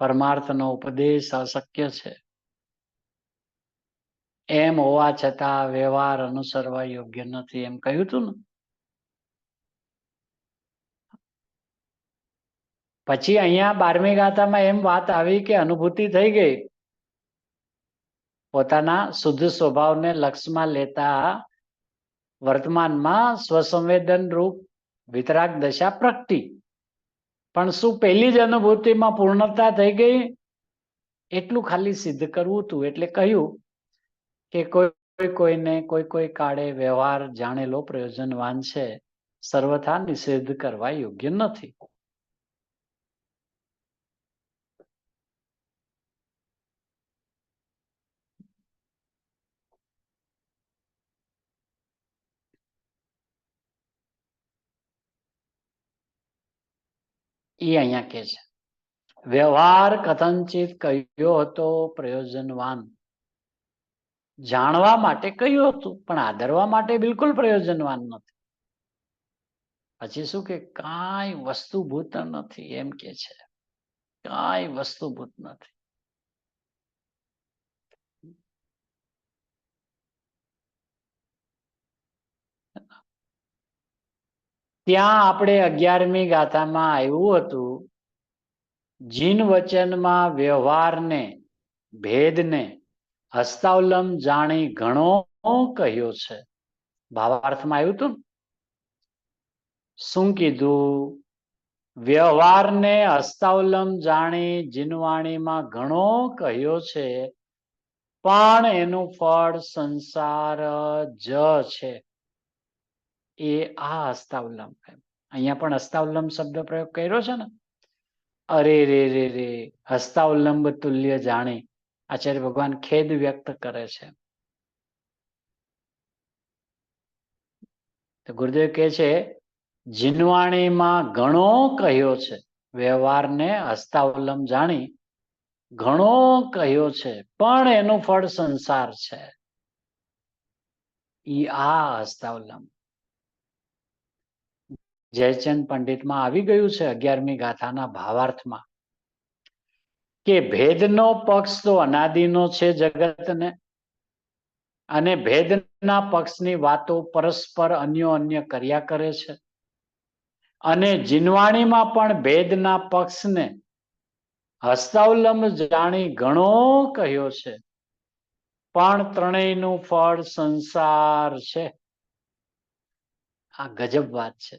પરમાર્થનો ઉપદેશ અશક્ય છે. એમ હોવા છતાં વ્યવહાર અનુસરવા યોગ્ય નથી, એમ કહ્યું હતું ને. પછી અહીંયા 12મી ગાથામાં એમ વાત આવી કે અનુભૂતિ થઈ ગઈ, પોતાના શુદ્ધ સ્વભાવને લક્ષમાં લેતા વર્તમાનમાં સ્વસંવેદન રૂપ વિતરાગ દશા પ્રગટી. પણ શું પહેલી જ અનુભૂતિમાં પૂર્ણતા થઈ ગઈ? એટલું ખાલી સિદ્ધ કરવું હતું. એટલે કહ્યું કે કોઈને કોઈ કાળે વ્યવહાર જાણેલો પ્રયોજનવાન છે, સર્વથા નિષેધ કરવા યોગ્ય નથી. એ અહીંયા કે છે વ્યવહાર કથનચિત કહ્યો હતો પ્રયોજનવાન. જાણવા માટે કહ્યું હતું પણ આદરવા માટે બિલકુલ પ્રયોજનવાન નથી. પછી શું કે કાંઈ વસ્તુભૂત નથી એમ કે છે, કાંઈ વસ્તુભૂત નથી. ત્યાં આપણે 11મી ગાથામાં આવ્યું હતું જીન વચનમાં વ્યવહારને ભેદને હસ્તાવલમ જાણી ઘણો કહ્યો છે. ભાવાર્થમાં આવ્યું હતું શું કીધું? વ્યવહારને હસ્તાવલમ જાણી જીનવાણીમાં ઘણો કહ્યો છે પણ એનું ફળ સંસાર જ છે. એ આ હસ્તાવલમ. અહીંયા પણ હસ્તાવલમ શબ્દ પ્રયોગ કર્યો છે ને. અરે રે રે રે હસ્તાવલંબ તુલ્ય જાણી આચાર્ય ભગવાન ખેદ વ્યક્ત કરે છે. તો ગુરુદેવ કહે છે જીનવાણીમાં ઘણો કહ્યો છે, વ્યવહારને હસ્તાવલમ જાણી ઘણો કહ્યો છે પણ એનું ફળ સંસાર છે. ઈ આ હસ્તાવલમ. જયચંદ પંડિતમાં આવી ગયું છે 11મી ગાથાના ભાવાર્થમાં કે ભેદનો પક્ષ તો અનાદિનો છે જગતને, અને ભેદના પક્ષની વાતો પરસ્પર અન્ય કર્યા કરે છે. અને જીનવાણીમાં પણ ભેદના પક્ષને હસ્તાવલંબ જાણી ઘણો કહ્યો છે પણ ત્રણેયનું ફળ સંસાર છે. આ ગજબ વાત છે.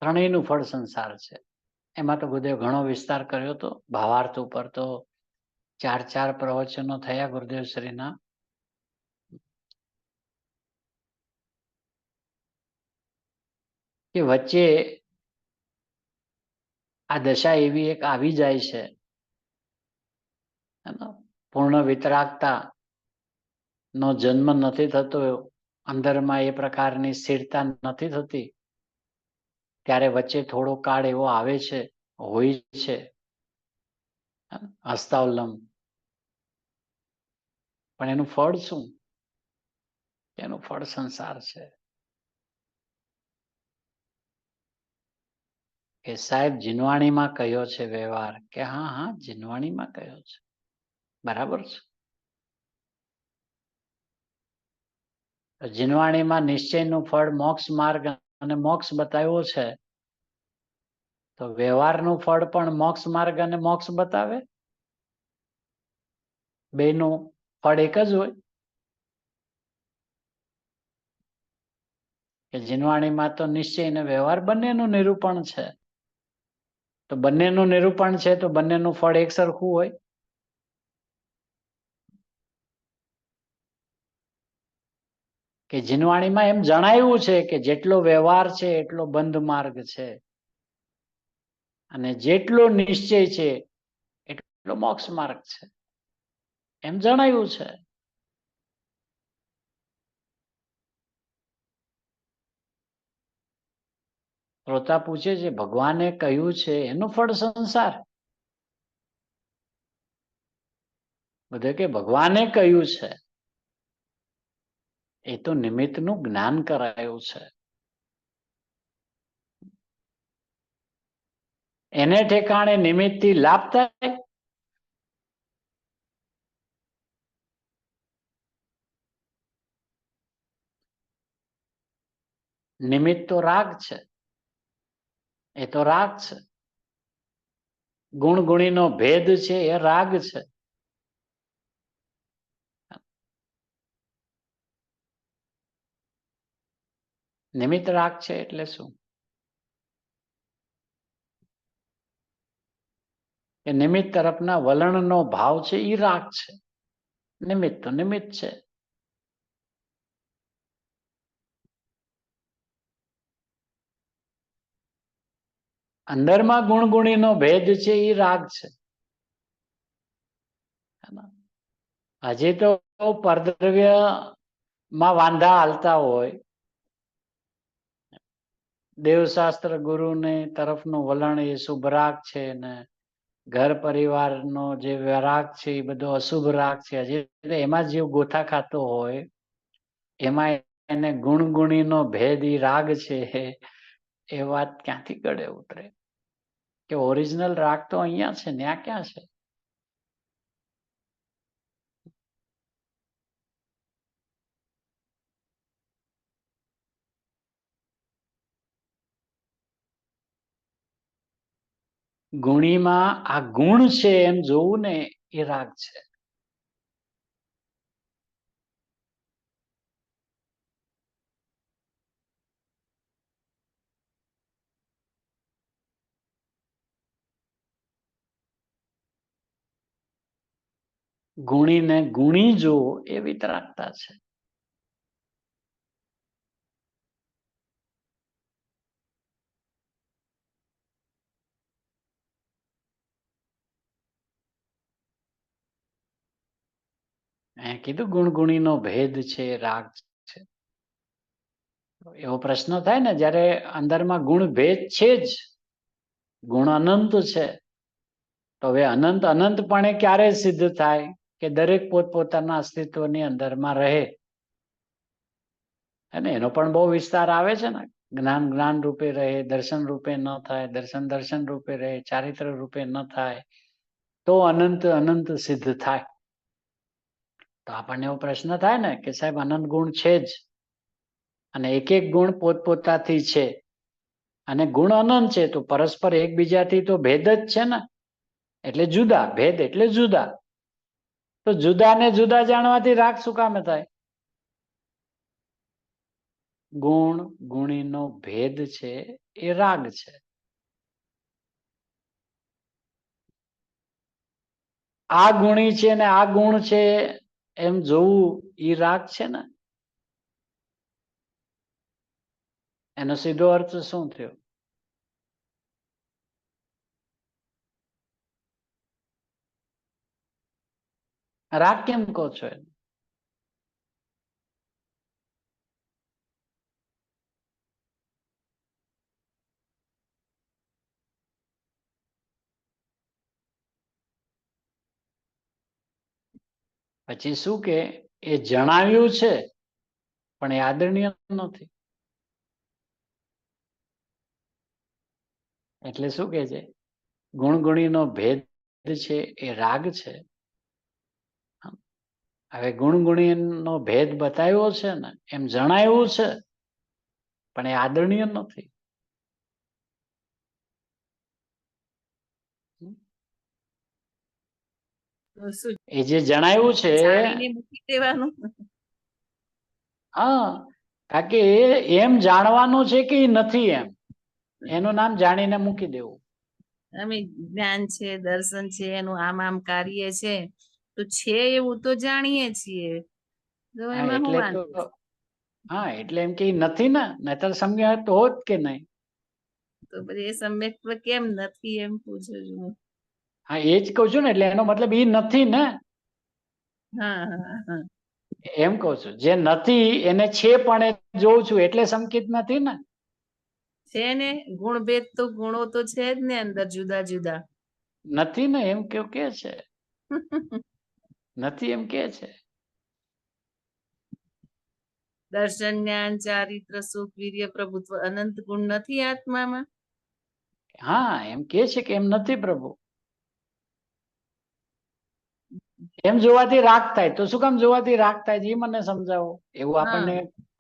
ત્રણેયનું ફળ સંસાર છે. એમાં તો ગુરુદેવ ઘણો વિસ્તાર કર્યો હતો. ભાવાર્થ ઉપર તો 4 પ્રવચનો થયા ગુરુદેવ શ્રીના. કે વચ્ચે આ દશા એવી એક આવી જાય છે, પૂર્ણ વિતરાગતા નો જન્મ નથી થતો, અંદરમાં એ પ્રકારની સ્થિરતા નથી થતી, ત્યારે વચ્ચે થોડો કાળ એવો આવે છે, હોય છે હસ્તાવલમ. પણ એનું ફળ શું? એનું ફળ સંસાર છે. કે સાહેબ જીનવાણીમાં કયો છે વ્યવહાર? કે હા જીનવાણીમાં કયો છે, બરાબર છે. જીનવાણીમાં નિશ્ચયનું ફળ મોક્ષ માર્ગ અને મોક્ષ બતાવ્યો છે, તો વ્યવહારનું ફળ પણ મોક્ષ માર્ગ અને મોક્ષ બતાવે. બેનું ફળ એક જ હોય. કે જીનવાણીમાં તો નિશ્ચય અને વ્યવહાર બંનેનું નિરૂપણ છે, તો બંનેનું નિરૂપણ છે તો બંનેનું ફળ એક સરખું હોય. કે જીનવાણીમાં એમ જણાવ્યું છે કે જેટલો વ્યવહાર છે એટલો બંધ માર્ગ છે, અને જેટલો નિશ્ચય છે એટલો મોક્ષ માર્ગ છે, એમ જણાવ્યું છે. શ્રોતા પૂછે છે ભગવાને કહ્યું છે એનું ફળ સંસાર. બધે કે ભગવાને કહ્યું છે, એ તો નિમિત્તનું જ્ઞાન કરાયું છે. એને ઠેકાણે નિમિત્તથી લાભ થાય. નિમિત્ત તો રાગ છે, એ તો રાગ છે. ગુણ ગુણીનો ભેદ છે એ રાગ છે. નિમિત્ત રાગ છે એટલે શું? કે નિમિત્ત તરફના વલણનો ભાવ છે એ રાગ છે. નિમિત્ત તો નિમિત્ત છે. અંદરમાં ગુણગુણીનો ભેદ છે એ રાગ છે. હજી તો પરદ્રવ્ય માં વાંધા હાલતા હોય, દેવશાસ્ત્ર ગુરુને તરફનું વલણ એ શુભ રાગ છે ને ઘર પરિવારનો જે રાગ છે એ બધો અશુભ રાગ છે. હજી એમાં જીવ ગોથા ખાતો હોય, એમાં એને ગુણગુણીનો ભેદ ઈ રાગ છે, એ વાત ક્યાંથી ગળે ઉતરે? કે ઓરિજિનલ રાગ તો અહીંયા છે, ત્યાં ક્યાં છે? ગુણીમાં આ ગુણ છે એમ જોવું ને એ રાગ છે. ગુણીને ગુણી જોવો એ વિતરાગતા છે. અહીંયા કીધું ગુણગુણીનો ભેદ છે, રાગ છે. એવો પ્રશ્ન થાય ને જ્યારે અંદરમાં ગુણ ભેદ છે જ, ગુણ અનંત છે, તો હવે અનંત અનંતપણે ક્યારે સિદ્ધ થાય? કે દરેક પોતપોતાના અસ્તિત્વની અંદરમાં રહે. અને એનો પણ બહુ વિસ્તાર આવે છે ને. જ્ઞાન જ્ઞાન રૂપે રહે, દર્શન રૂપે ન થાય, દર્શન દર્શન રૂપે રહે, ચારિત્ર રૂપે ન થાય, તો અનંત અનંત સિદ્ધ થાય. તો આપણને એવો પ્રશ્ન થાય ને કે સાહેબ અનંત ગુણ છે જ, અને એક એક ગુણ પોતપોતાથી છે, અને ગુણ અનંત છે, તો પરસ્પર એકબીજાથી તો ભેદ જ છે ને. એટલે જુદા, ભેદ એટલે જુદા. તો જુદાને જુદા જાણવાથી રાગ શું કામે થાય? ગુણ ગુણીનો ભેદ છે એ રાગ છે. આ ગુણી છે ને આ ગુણ છે એમ જોવું એ રાગ છે ને. એનો સીધો અર્થ શું થયો? રાગ કેમ કહો છો એને? પછી શું કે એ જણાવ્યું છે પણ એ આદરણીય નથી. એટલે શું કે છે? ગુણગુણીનો ભેદ છે એ રાગ છે. હવે ગુણગુણીનો ભેદ બતાવ્યો છે ને, એમ જણાવ્યું છે, પણ એ આદરણીય નથી. તો શું એ જે જણાવ્યું છે, જાણીને મૂકી દેવાનું? હા, કારણ કે એમ જાણવાનું છે કે એ નથી, એમ એનું નામ જાણીને મૂકી દેવું. અમે જ્ઞાન છે, દર્શન છે, એનું આમ આમ કાર્ય છે, તો છે એવું તો જાણીએ છીએ, તો હા, એમાં શું એટલે વાંધો તો છે? હા, એટલે એમ કે ઈ નથી ને, નહીતર સમજ્યા તો હોત કે નહીં. તો પછી એ સમ્યક્ત્વ કેમ નથી એમ પૂછું છું. હા, એ જ કહું છું ને. એટલે એનો મતલબ ઈ નથી ને, હા હા હા, એમ કહું છું. જે નથી એને છે પણ એ જોઉં છું એટલે સંકિત નથી ને. છે ને ગુણભેદ તો ગુણો તો છે જ ને અંદર જુદા જુદા. નથી ને, એમ કે છે નથી, એમ કે છે. દર્શન, જ્ઞાન, ચારિત્ર, સુખ, વીર્ય, પ્રભુત્વ અનંત ગુણ નથી આત્મામાં? હા, એમ કે છે કે એમ નથી પ્રભુ. એમ જોવાથી રાગ થાય. તો શું કામ જોવાથી રાગ થાય છે એ મને સમજાવો. એવું આપણને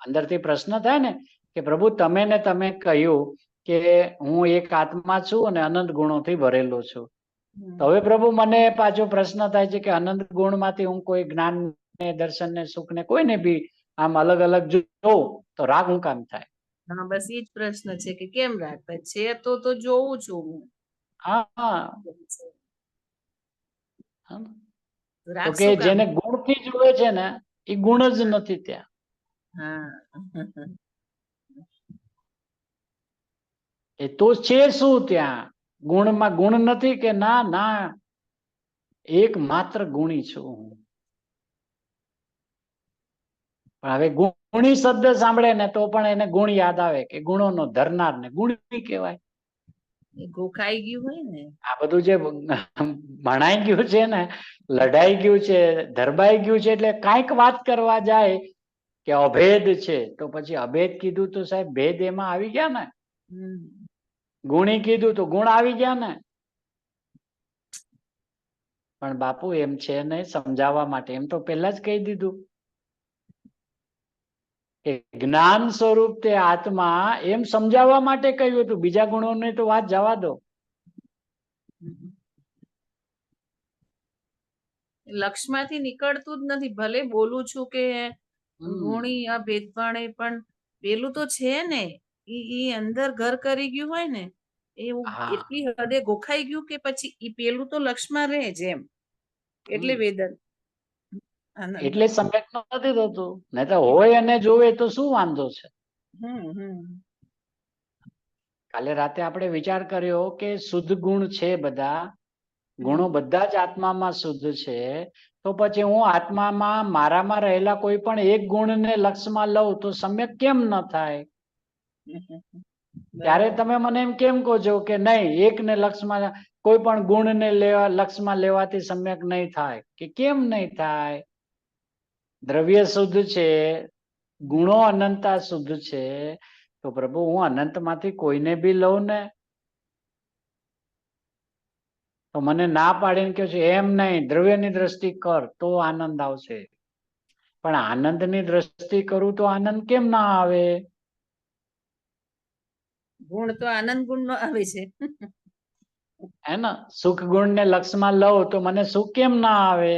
અંદરથી પ્રશ્ન થાય ને કે પ્રભુ તમે ને તમે કહ્યું કે હું એક આત્મા છું અને અનંત ગુણોથી ભરેલો છું. તો હવે પ્રભુ મને પાછો પ્રશ્ન થાય છે કે અનંત ગુણમાંથી હું કોઈ જ્ઞાન ને દર્શન ને સુખ ને કોઈને બી આમ અલગ અલગ જોઉં તો રાગ હું કામ થાય? હા, બસ એ જ પ્રશ્ન છે કે કેમ રાગ થાય છે? તો જોઉં છું હું. હા, તો તો રાગ કે શું કામ? જેને ગુણથી જુએ છે ને એ ગુણ જ નથી ત્યાં. હા એ તો છે શું ત્યાં? ગુણમાં ગુણ નથી કે ના ના એક માત્ર ગુણી છું હું. પણ હવે ગુણી શબ્દ સાંભળે ને તો પણ એને ગુણ યાદ આવે કે ગુણોનો ધરનાર ને ગુણી કહેવાય. એ ગોખાઈ ગયું હોય ને. આ બધું જે ભણાઈ ગયું છે ને, લડાઈ ગયું છે, ધરબાઈ ગયું છે, એટલે કાંઈક વાત કરવા જાય કે અભેદ છે તો પછી અભેદ કીધું તો સાહેબ ભેદ એમાં આવી ગયા ને. ગુણી કીધું તો ગુણ આવી ગયા ને. પણ બાપુ એમ છે ને, સમજાવવા માટે એમ તો પહેલા જ કહી દીધું કે જ્ઞાન સ્વરૂપ તે આત્મા, એમ સમજાવવા માટે કહ્યું હતું. બીજા ગુણોની તો વાત જવા દો. લક્ષમાંથી નીકળતું જ નથી. ભલે બોલું છું કે ગુણી આ ભેદભાણે, પણ પેલું તો છે ને, ઈ અંદર ઘર કરી ગયું હોય ને, એવું હા. એટલી હદે ગોખાઈ ગયું કે પછી ઈ પેલું તો લક્ષમાં રહે જ એમ. એટલે વેદન એટલે સમ્યક નથી થતું. નહીં તો હોય અને જોવે તો શું વાંધો છે? કાલે રાતે આપણે વિચાર કર્યો કે શુદ્ધ ગુણ છે બધા, ગુણો બધા જ આત્મામાં શુદ્ધ છે. તો પછી હું આત્મામાં મારામાં રહેલા કોઈ પણ એક ગુણને લક્ષમાં લઉં તો સમ્યક કેમ ન થાય? ત્યારે તમે મને એમ કેમ કહો છો કે નહીં, એકને લક્ષમાં, કોઈ પણ ગુણને લક્ષમાં લેવાથી સમ્યક નહીં થાય? કે કેમ નહીં થાય? દ્રવ્ય શુદ્ધ છે, ગુણો અનંતા શુદ્ધ છે, તો પ્રભુ હું અનંતમાંથી કોઈને બી લઉં ને, તો મને ના પાડીને કહે છે એમ નહીં, દ્રવ્યની દ્રષ્ટિ કર તો આનંદ આવશે. પણ આનંદની દ્રષ્ટિ કરું તો આનંદ કેમ ના આવે? ગુણ તો આનંદ ગુણ નો આવે છે. હે ને, સુખ ગુણ ને લક્ષમાં લઉં તો મને સુખ કેમ ના આવે?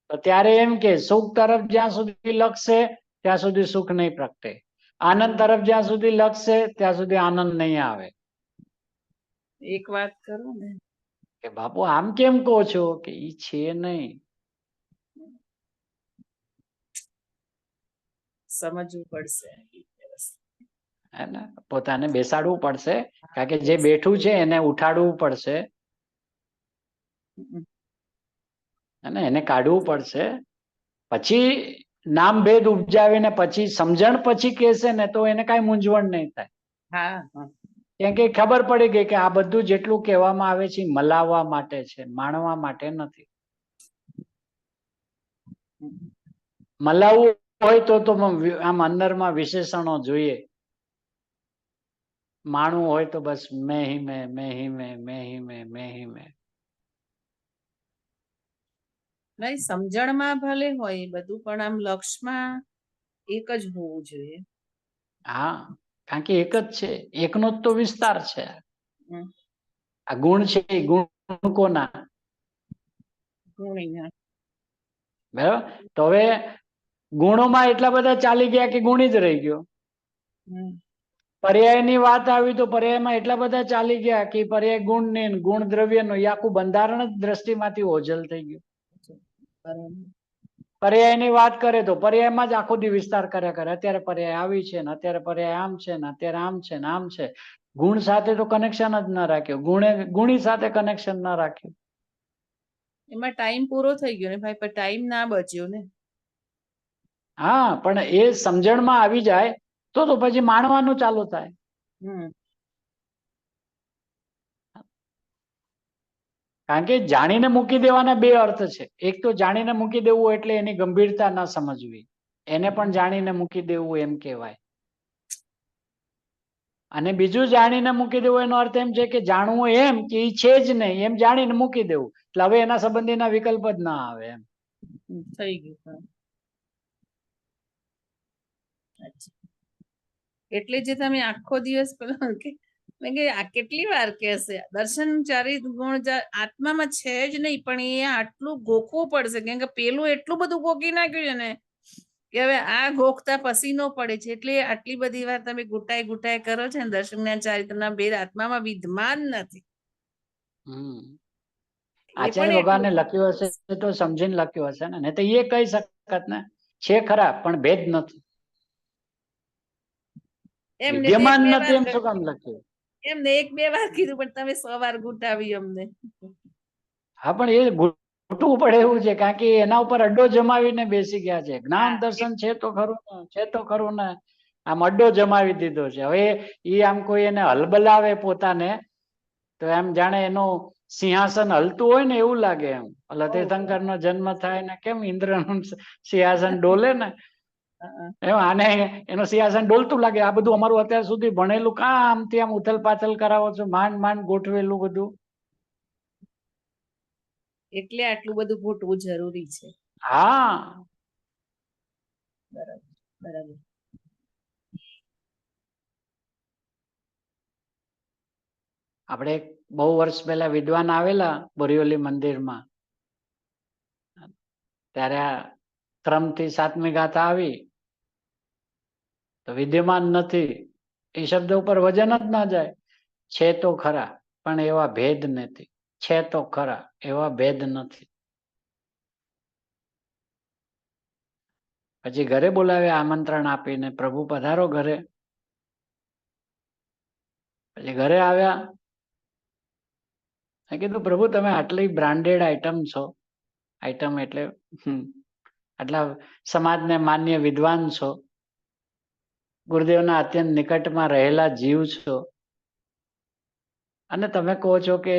તો ત્યારે એમ કે સુખ તરફ જ્યાં સુધી લક્ષે ત્યાં સુધી સુખ નહીં પ્રગટે, આનંદ તરફ જ્યાં સુધી લક્ષે ત્યાં સુધી આનંદ નહીં આવે. એક વાત કરું ને કે બાપુ આમ કેમ કહો છો? કે ઈ છે નહીં. સમજવું પડશે. હે ને, પોતાને બેસાડવું પડશે, કારણ કે જે બેઠું છે એને ઉઠાડવું પડશે, અને એને કાઢવું પડશે. પછી નામ ભેદ ઉપજાવીને પછી સમજણ પછી કહેશે ને તો એને કઈ મૂંઝવણ નહીં થાય. હા, કેમ કે ખબર પડી ગઈ કે આ બધું જેટલું કહેવામાં આવે છે મલાવવા માટે છે, માણવા માટે નથી. મલાવવું હોય તો આમ અંદરમાં વિશેષણો જોઈએ. માણવું હોય તો બસ મેં હી મેં, મેં હી મેં, મેં હી મેં, મેં હી મેં. નહીં, સમજણમાં ભલે હોય બધું, પણ આમ લક્ષમાં એક જ હોવું જોઈએ. હા, કારણ કે એક જ છે, એકનો જ તો વિસ્તાર છે. આ ગુણ છે એ ગુણ કોના? બરાબર. તો હવે ગુણોમાં એટલા બધા ચાલી ગયા કે ગુણી જ રહી ગયો. પર્યાયની વાત આવી તો પર્યાયમાં એટલા બધા ચાલી ગયા કે પર્યાય ગુણને ગુણ દ્રવ્યનો એ આખું બંધારણ જ દ્રષ્ટિમાંથી ઓझल થઈ ગયું. પર્યાયની વાત કરે તો પર્યાયમાં જ આખો દી વિસ્તાર કર્યા કરે. અત્યારે પર્યાય આવી છે ને, અત્યારે પર્યાય આમ છે ને, અત્યારે આમ છે ને, આમ છે. ગુણ સાથે તો કનેક્શન જ ન રાખ્યો, ગુણી સાથે કનેક્શન ન રાખ્યું. એમાં ટાઈમ પૂરો થઈ ગયો ને ભાઈ, પણ ટાઈમ ના બચ્યો ને. હા, પણ એ સમજણમાં આવી જાય તો પછી માણવાનું ચાલુ થાય. કારણ કે જાણીને મૂકી દેવાના બે અર્થ છે. એક તો જાણીને મૂકી દેવું એટલે એની ગંભીરતા ન સમજવી, એને પણ જાણીને મૂકી દેવું એમ કહેવાય. અને બીજું જાણીને મૂકી દેવું એનો અર્થ એમ છે કે જાણવું એમ કે એ છે જ નહીં એમ જાણીને મૂકી દેવું, એટલે હવે એના સંબંધીના વિકલ્પ જ ના આવે એમ થઈ ગયું. એટલે જે તમે આખો દિવસ પેલા કે આ કેટલી વાર કહેશે દર્શન ચારિત ગુણ આત્મામાં છે જ નહીં, પણ એ આટલું ગોખવું પડશે, કેમ કે પેલું એટલું બધું ગોખી નાખ્યું છે ને કે હવે આ ગોખતા પસીનો પડે છે. એટલે આટલી બધી વાર તમે ગુટાઈ કરો છો ને, દર્શન ચારિત્રના ભેદ આત્મામાં વિદ્યમાન નથી. આચાર્ય ભગવાને લખ્યું હશે તો સમજીને લખ્યું હશે ને, તો એ કહી શકત ને છે ખરા પણ ભેદ નથી. એમને તો એક વિદ્યમાન બે નથી વાર એમ શું કામ લખ્યું? એમને એક બે વાર કીધું પણ તમે 100 વાર ગુટાવી અમને. હા, પણ એ ઘૂંટવું પડે એવું છે, કારણ કે એના ઉપર અડ્ડો જમાવીને બેસી ગયા છે. જ્ઞાન હા, દર્શન છે તો ખરું ને, છે તો ખરું ને, આમ અડ્ડો જમાવી દીધો છે. હવે એ આમ કોઈ એને હલબલાવે પોતાને, તો એમ જાણે એનું સિંહાસન હલતું હોય ને એવું લાગે. એમ ઓલા તીર્થંકર નો જન્મ થાય ને કેમ ઇન્દ્રનું સિંહાસન ડોલે ને, હા. એમ આને એનું સિંહાસન ડોલતું લાગે. આ બધું અમારું અત્યાર સુધી ભણેલું કાં આમથી આમ ઉથલ પાથલ કરાવો છો, માંડ માંડ ગોઠવેલું બધું. એટલે આટલું બધું ઘૂંટવું જરૂરી છે. હા, બરાબર બરાબર. આપણે બહુ વર્ષ પહેલા વિદ્વાન આવેલા બોરીવલી મંદિરમાં, ત્યારે આ ક્રમથી 7મી ગાથા આવી તો વિદ્યમાન નથી એ શબ્દ ઉપર વજન જ ના જાય. છે તો ખરા પણ એવા ભેદ નથી. છે તો ખરા એવા ભેદ નથી. પછી ઘરે બોલાવ્યા આમંત્રણ આપીને, પ્રભુ પધારો ઘરે. પછી ઘરે આવ્યા, મેં કીધું પ્રભુ તમે આટલી બ્રાન્ડેડ આઈટમ છો, આઈટમ એટલે આટલા સમાજને માન્ય વિદ્વાન છો, ગુરુદેવના અત્યંત નિકટમાં રહેલા જીવ છો, અને તમે કહો છો કે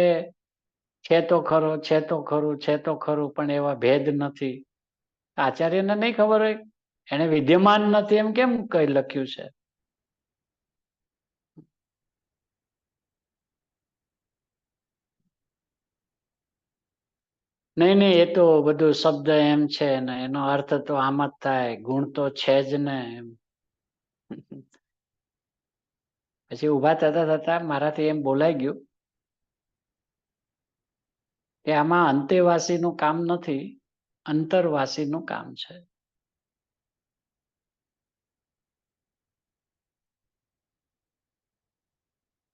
છે તો ખરો, છે તો ખરું, છે તો ખરું પણ એવા ભેદ નથી. આચાર્યને નહીં ખબર હોય? એને વિદ્યમાન નથી એમ કેમ કઈ લખ્યું છે? નહીં નહીં, એ તો બધું શબ્દ એમ છે ને એનો અર્થ તો આમ જ થાય, ગુણ તો છે જ ને એમ. પછી ઉભા થતા થતા મારાથી એમ બોલાઈ ગયું કે આમાં અંતેવાસીનું કામ નથી, અંતરવાસીનું કામ છે.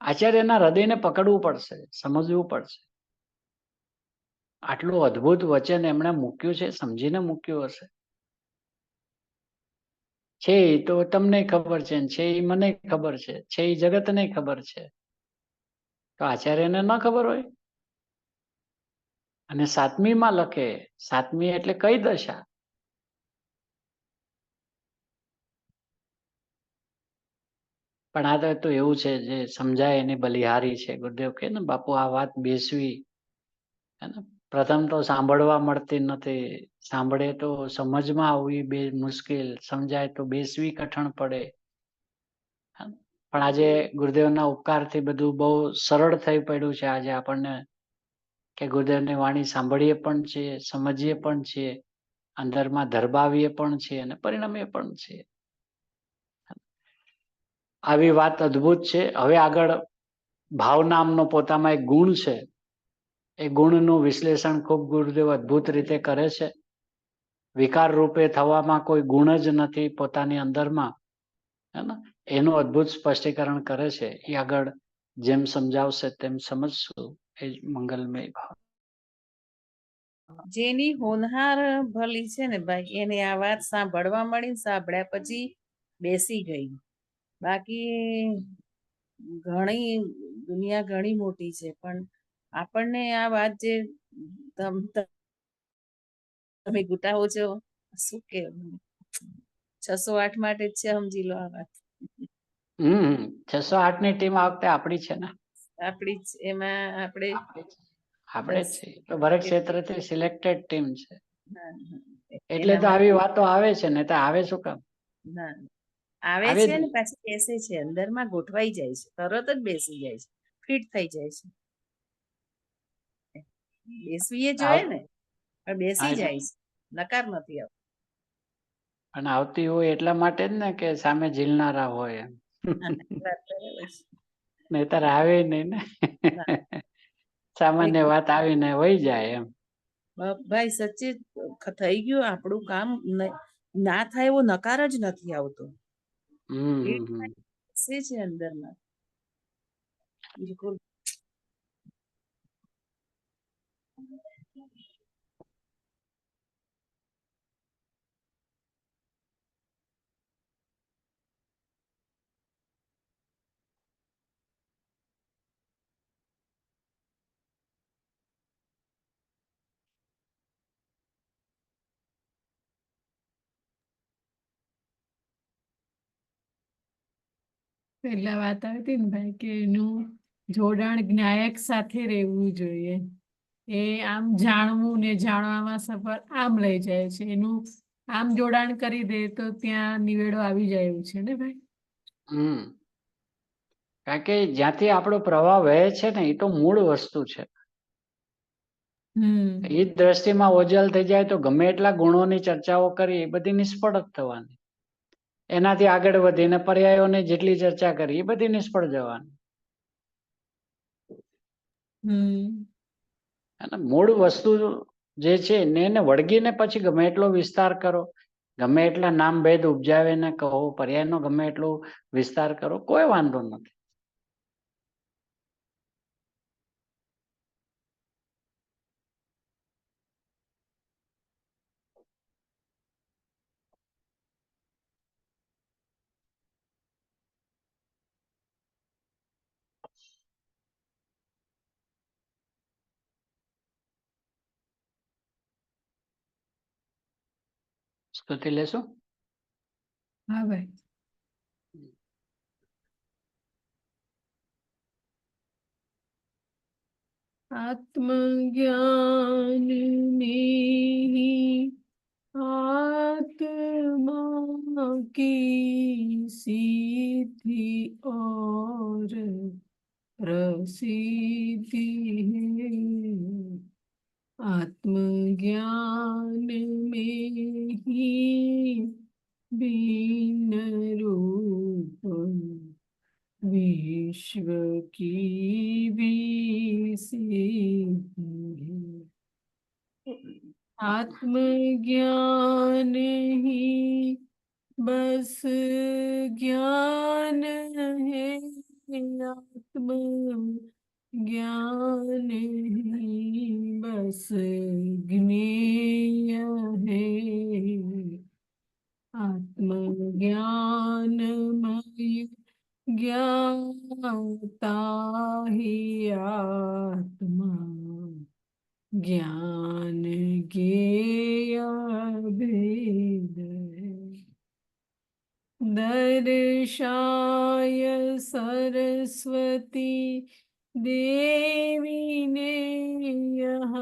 આચાર્યના હૃદયને પકડવું પડશે, સમજવું પડશે. આટલું અદ્ભુત વચન એમણે મૂક્યું છે, સમજીને મૂક્યું હશે. છે એ તો તમને ખબર છે, છે એ મને ખબર છે એ જગતને ખબર છે. તો આચાર્યને ન ખબર હોય? અને 7મીમાં લખે, 7મી એટલે કઈ દશા? પણ આ તો એવું છે જે સમજાય એની બલિહારી છે. ગુરુદેવ કહે ને બાપુ આ વાત બેસવી, પ્રથમ તો સાંભળવા મળતી નથી, સાંભળે તો સમજમાં આવવી બે મુશ્કેલ, સમજાય તો બેસવી કઠણ પડે. પણ આજે ગુરુદેવના ઉપકારથી બધું બહુ સરળ થઈ પડ્યું છે. આજે આપણને કે ગુરુદેવની વાણી સાંભળીએ પણ છીએ, સમજીએ પણ છીએ, અંદરમાં ધરબાવીએ પણ છીએ અને પરિણમીએ પણ છીએ. આવી વાત અદ્ભુત છે. હવે આગળ ભાવ નામનો પોતામાં એક ગુણ છે. એ ગુણનું વિશ્લેષણ ખૂબ ગુરુદેવ અદ્ભુત રીતે કરે છે. વિકાર રૂપે થવામાં કોઈ ગુણ જ નથી પોતાની અંદરમાં, એનું અદ્ભુત સ્પષ્ટીકરણ કરે છે. એ આગળ જેમ સમજાવશે તેમ સમજશું. એ મંગલમય ભાવ. જેની હોનહાર ભલી છે ને ભાઈ, એને આ વાત સાંભળવા મળી, સાંભળ્યા પછી બેસી ગઈ. બાકી ઘણી દુનિયા ઘણી મોટી છે, પણ આપણને આ વાત જે તમે ગુટાવો છો, શું કે 608 માટે જ છે, સમજી લો આ વાત. 608 ની ટીમ આ વખતે આપણી છે ને, આપણી જ એમાં આપણે આપણે બસ જ છે. તો ભરત ક્ષેત્રથી સિલેક્ટેડ ટીમ છે. હા, એટલે તો એનામાં આવી વાતો આવે છે, ને તો આવે શું કામ? ના આવે આવે છે જ ને નહીં. પાછી બેસે છે, અંદરમાં ગોઠવાઈ જાય છે, તરત જ બેસી જાય છે, ફિટ થઈ જાય છે. બેસવી એ જોઈએ ને, પણ હા, બેસી એટલે જાય છે, નકાર નથી આવતો. અને આવતી હોય એટલા માટે જ ને કે સામે ઝીલનારા હોય એમ. હા, એ વાત બરાબર છે. નહીતર આવે નહીં ને. ના, સામાન્ય વાત આવીને વહી જાય એમ. ભાઈ સચ્ચે થઈ ગયું આપણું કામ. ના થાય એવો નકાર જ નથી આવતો. બેસે છે અંદરમાં બિલકુલ. પેલા વાત આવી હતી ને ભાઈ કે એનું જોડાણ જ્ઞાયક સાથે રહેવું જોઈએ. એ આમ જાણવું ને જાણવામાં સફર આમ લઈ જાય છે. એનું આમ જોડાણ કરી દે તો ત્યાં નિવેડો આવી જાય એવું છે ને ભાઈ. કારણ કે જ્યાંથી આપણો પ્રવાહ વહે છે ને એ તો મૂળ વસ્તુ છે. એ દ્રષ્ટિમાં ઓજલ થઈ જાય તો ગમે એટલા ગુણોની ચર્ચાઓ કરી એ બધી નિષ્ફળ જ થવાની. એનાથી આગળ વધીને પર્યાયોની જેટલી ચર્ચા કરી એ બધી નિષ્ફળ જવાની. અને મૂળ વસ્તુ જે છે એને વળગીને પછી ગમે એટલો વિસ્તાર કરો, ગમે એટલા નામ ભેદ ઉપજાવીને કહો, પર્યાયનો ગમે એટલો વિસ્તાર કરો, કોઈ વાંધો નથી. સ્તુતિ લેશું? હા ભાઈ. आत्मज्ञान में ही आत्मा की सिद्धि और प्रसिद्धि है। आत्मज्ञान में ही भिन्न रूप विश्व की भी सिद्धि है। आत्मज्ञान ही बस ज्ञान है। आत्म ज्ञान ही बस ज्ञेय है। आत्मज्ञानमय ज्ञाता ही आत्मा ज्ञान ज्ञेय भेद है। दर्शाय सरस्वती देवी ने यह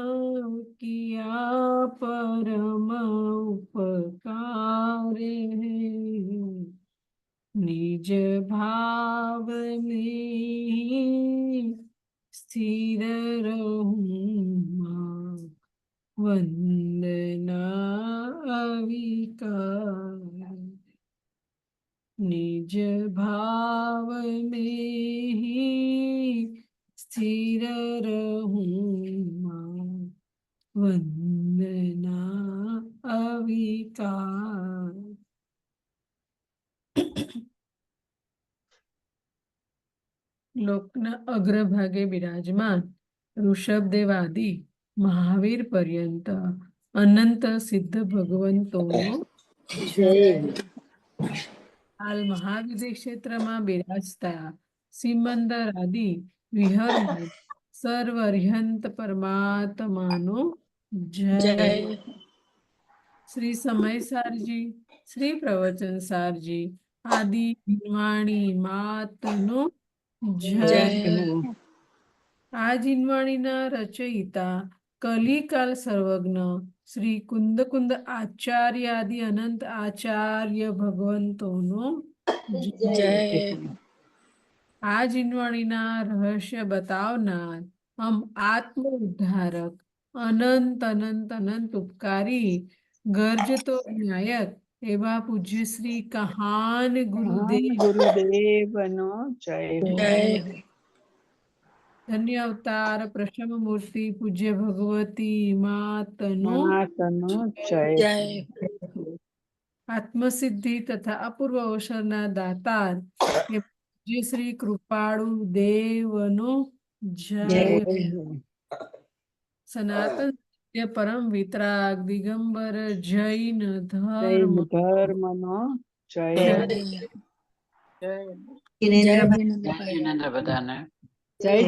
किया परम उपकार है। निज भाव में स्थिर रहूं, वंदना अविकार। निज भाव में ही स्थिर रहूं, वंदना अविकार। લોકના અગ્રભાગે બિરાજમાન ઋષભદેવ આદિ મહાવીર પર્યંત અનંત સિદ્ધ ભગવંતોનો હાલ મહાવિદ્ય ક્ષેત્રમાં બિરાજતા સિમંદર આદિ વિહરમાન સર્વર્યંત પરમાત્માનો જય। શ્રી સમયસારજી, શ્રી પ્રવચનસારજી આદિ જીનવાણી માતનો જય। આ જીનવાણીના રચયિતા કલિકાલ સર્વજ્ઞ શ્રી કુંદ આચાર્ય આદિ અનંત આચાર્ય ભગવંતોનો જય। આ જીનવાણીના રહસ્ય બતાવનાર આત્મ ઉદ્ધારક અનંત અનંત અનંત ઉપકારી ગર્જતો નાયક એવા પૂજ્ય શ્રી કહાન ગુરુદેવનો જય। ધન્ય અવતાર પ્રશમ મૂર્તિ પૂજ્ય ભગવતી માતનો જય। આત્મસિદ્ધિ તથા અપૂર્વ અવસરના દાતાર પૂજ્ય શ્રી કૃપાળુ દેવનો જય। સનાતન સત્ય પરમ વિતરાગ દિગંબર જૈન ધર્મનો જય। જય જિનેન્દ્ર બધાને. જય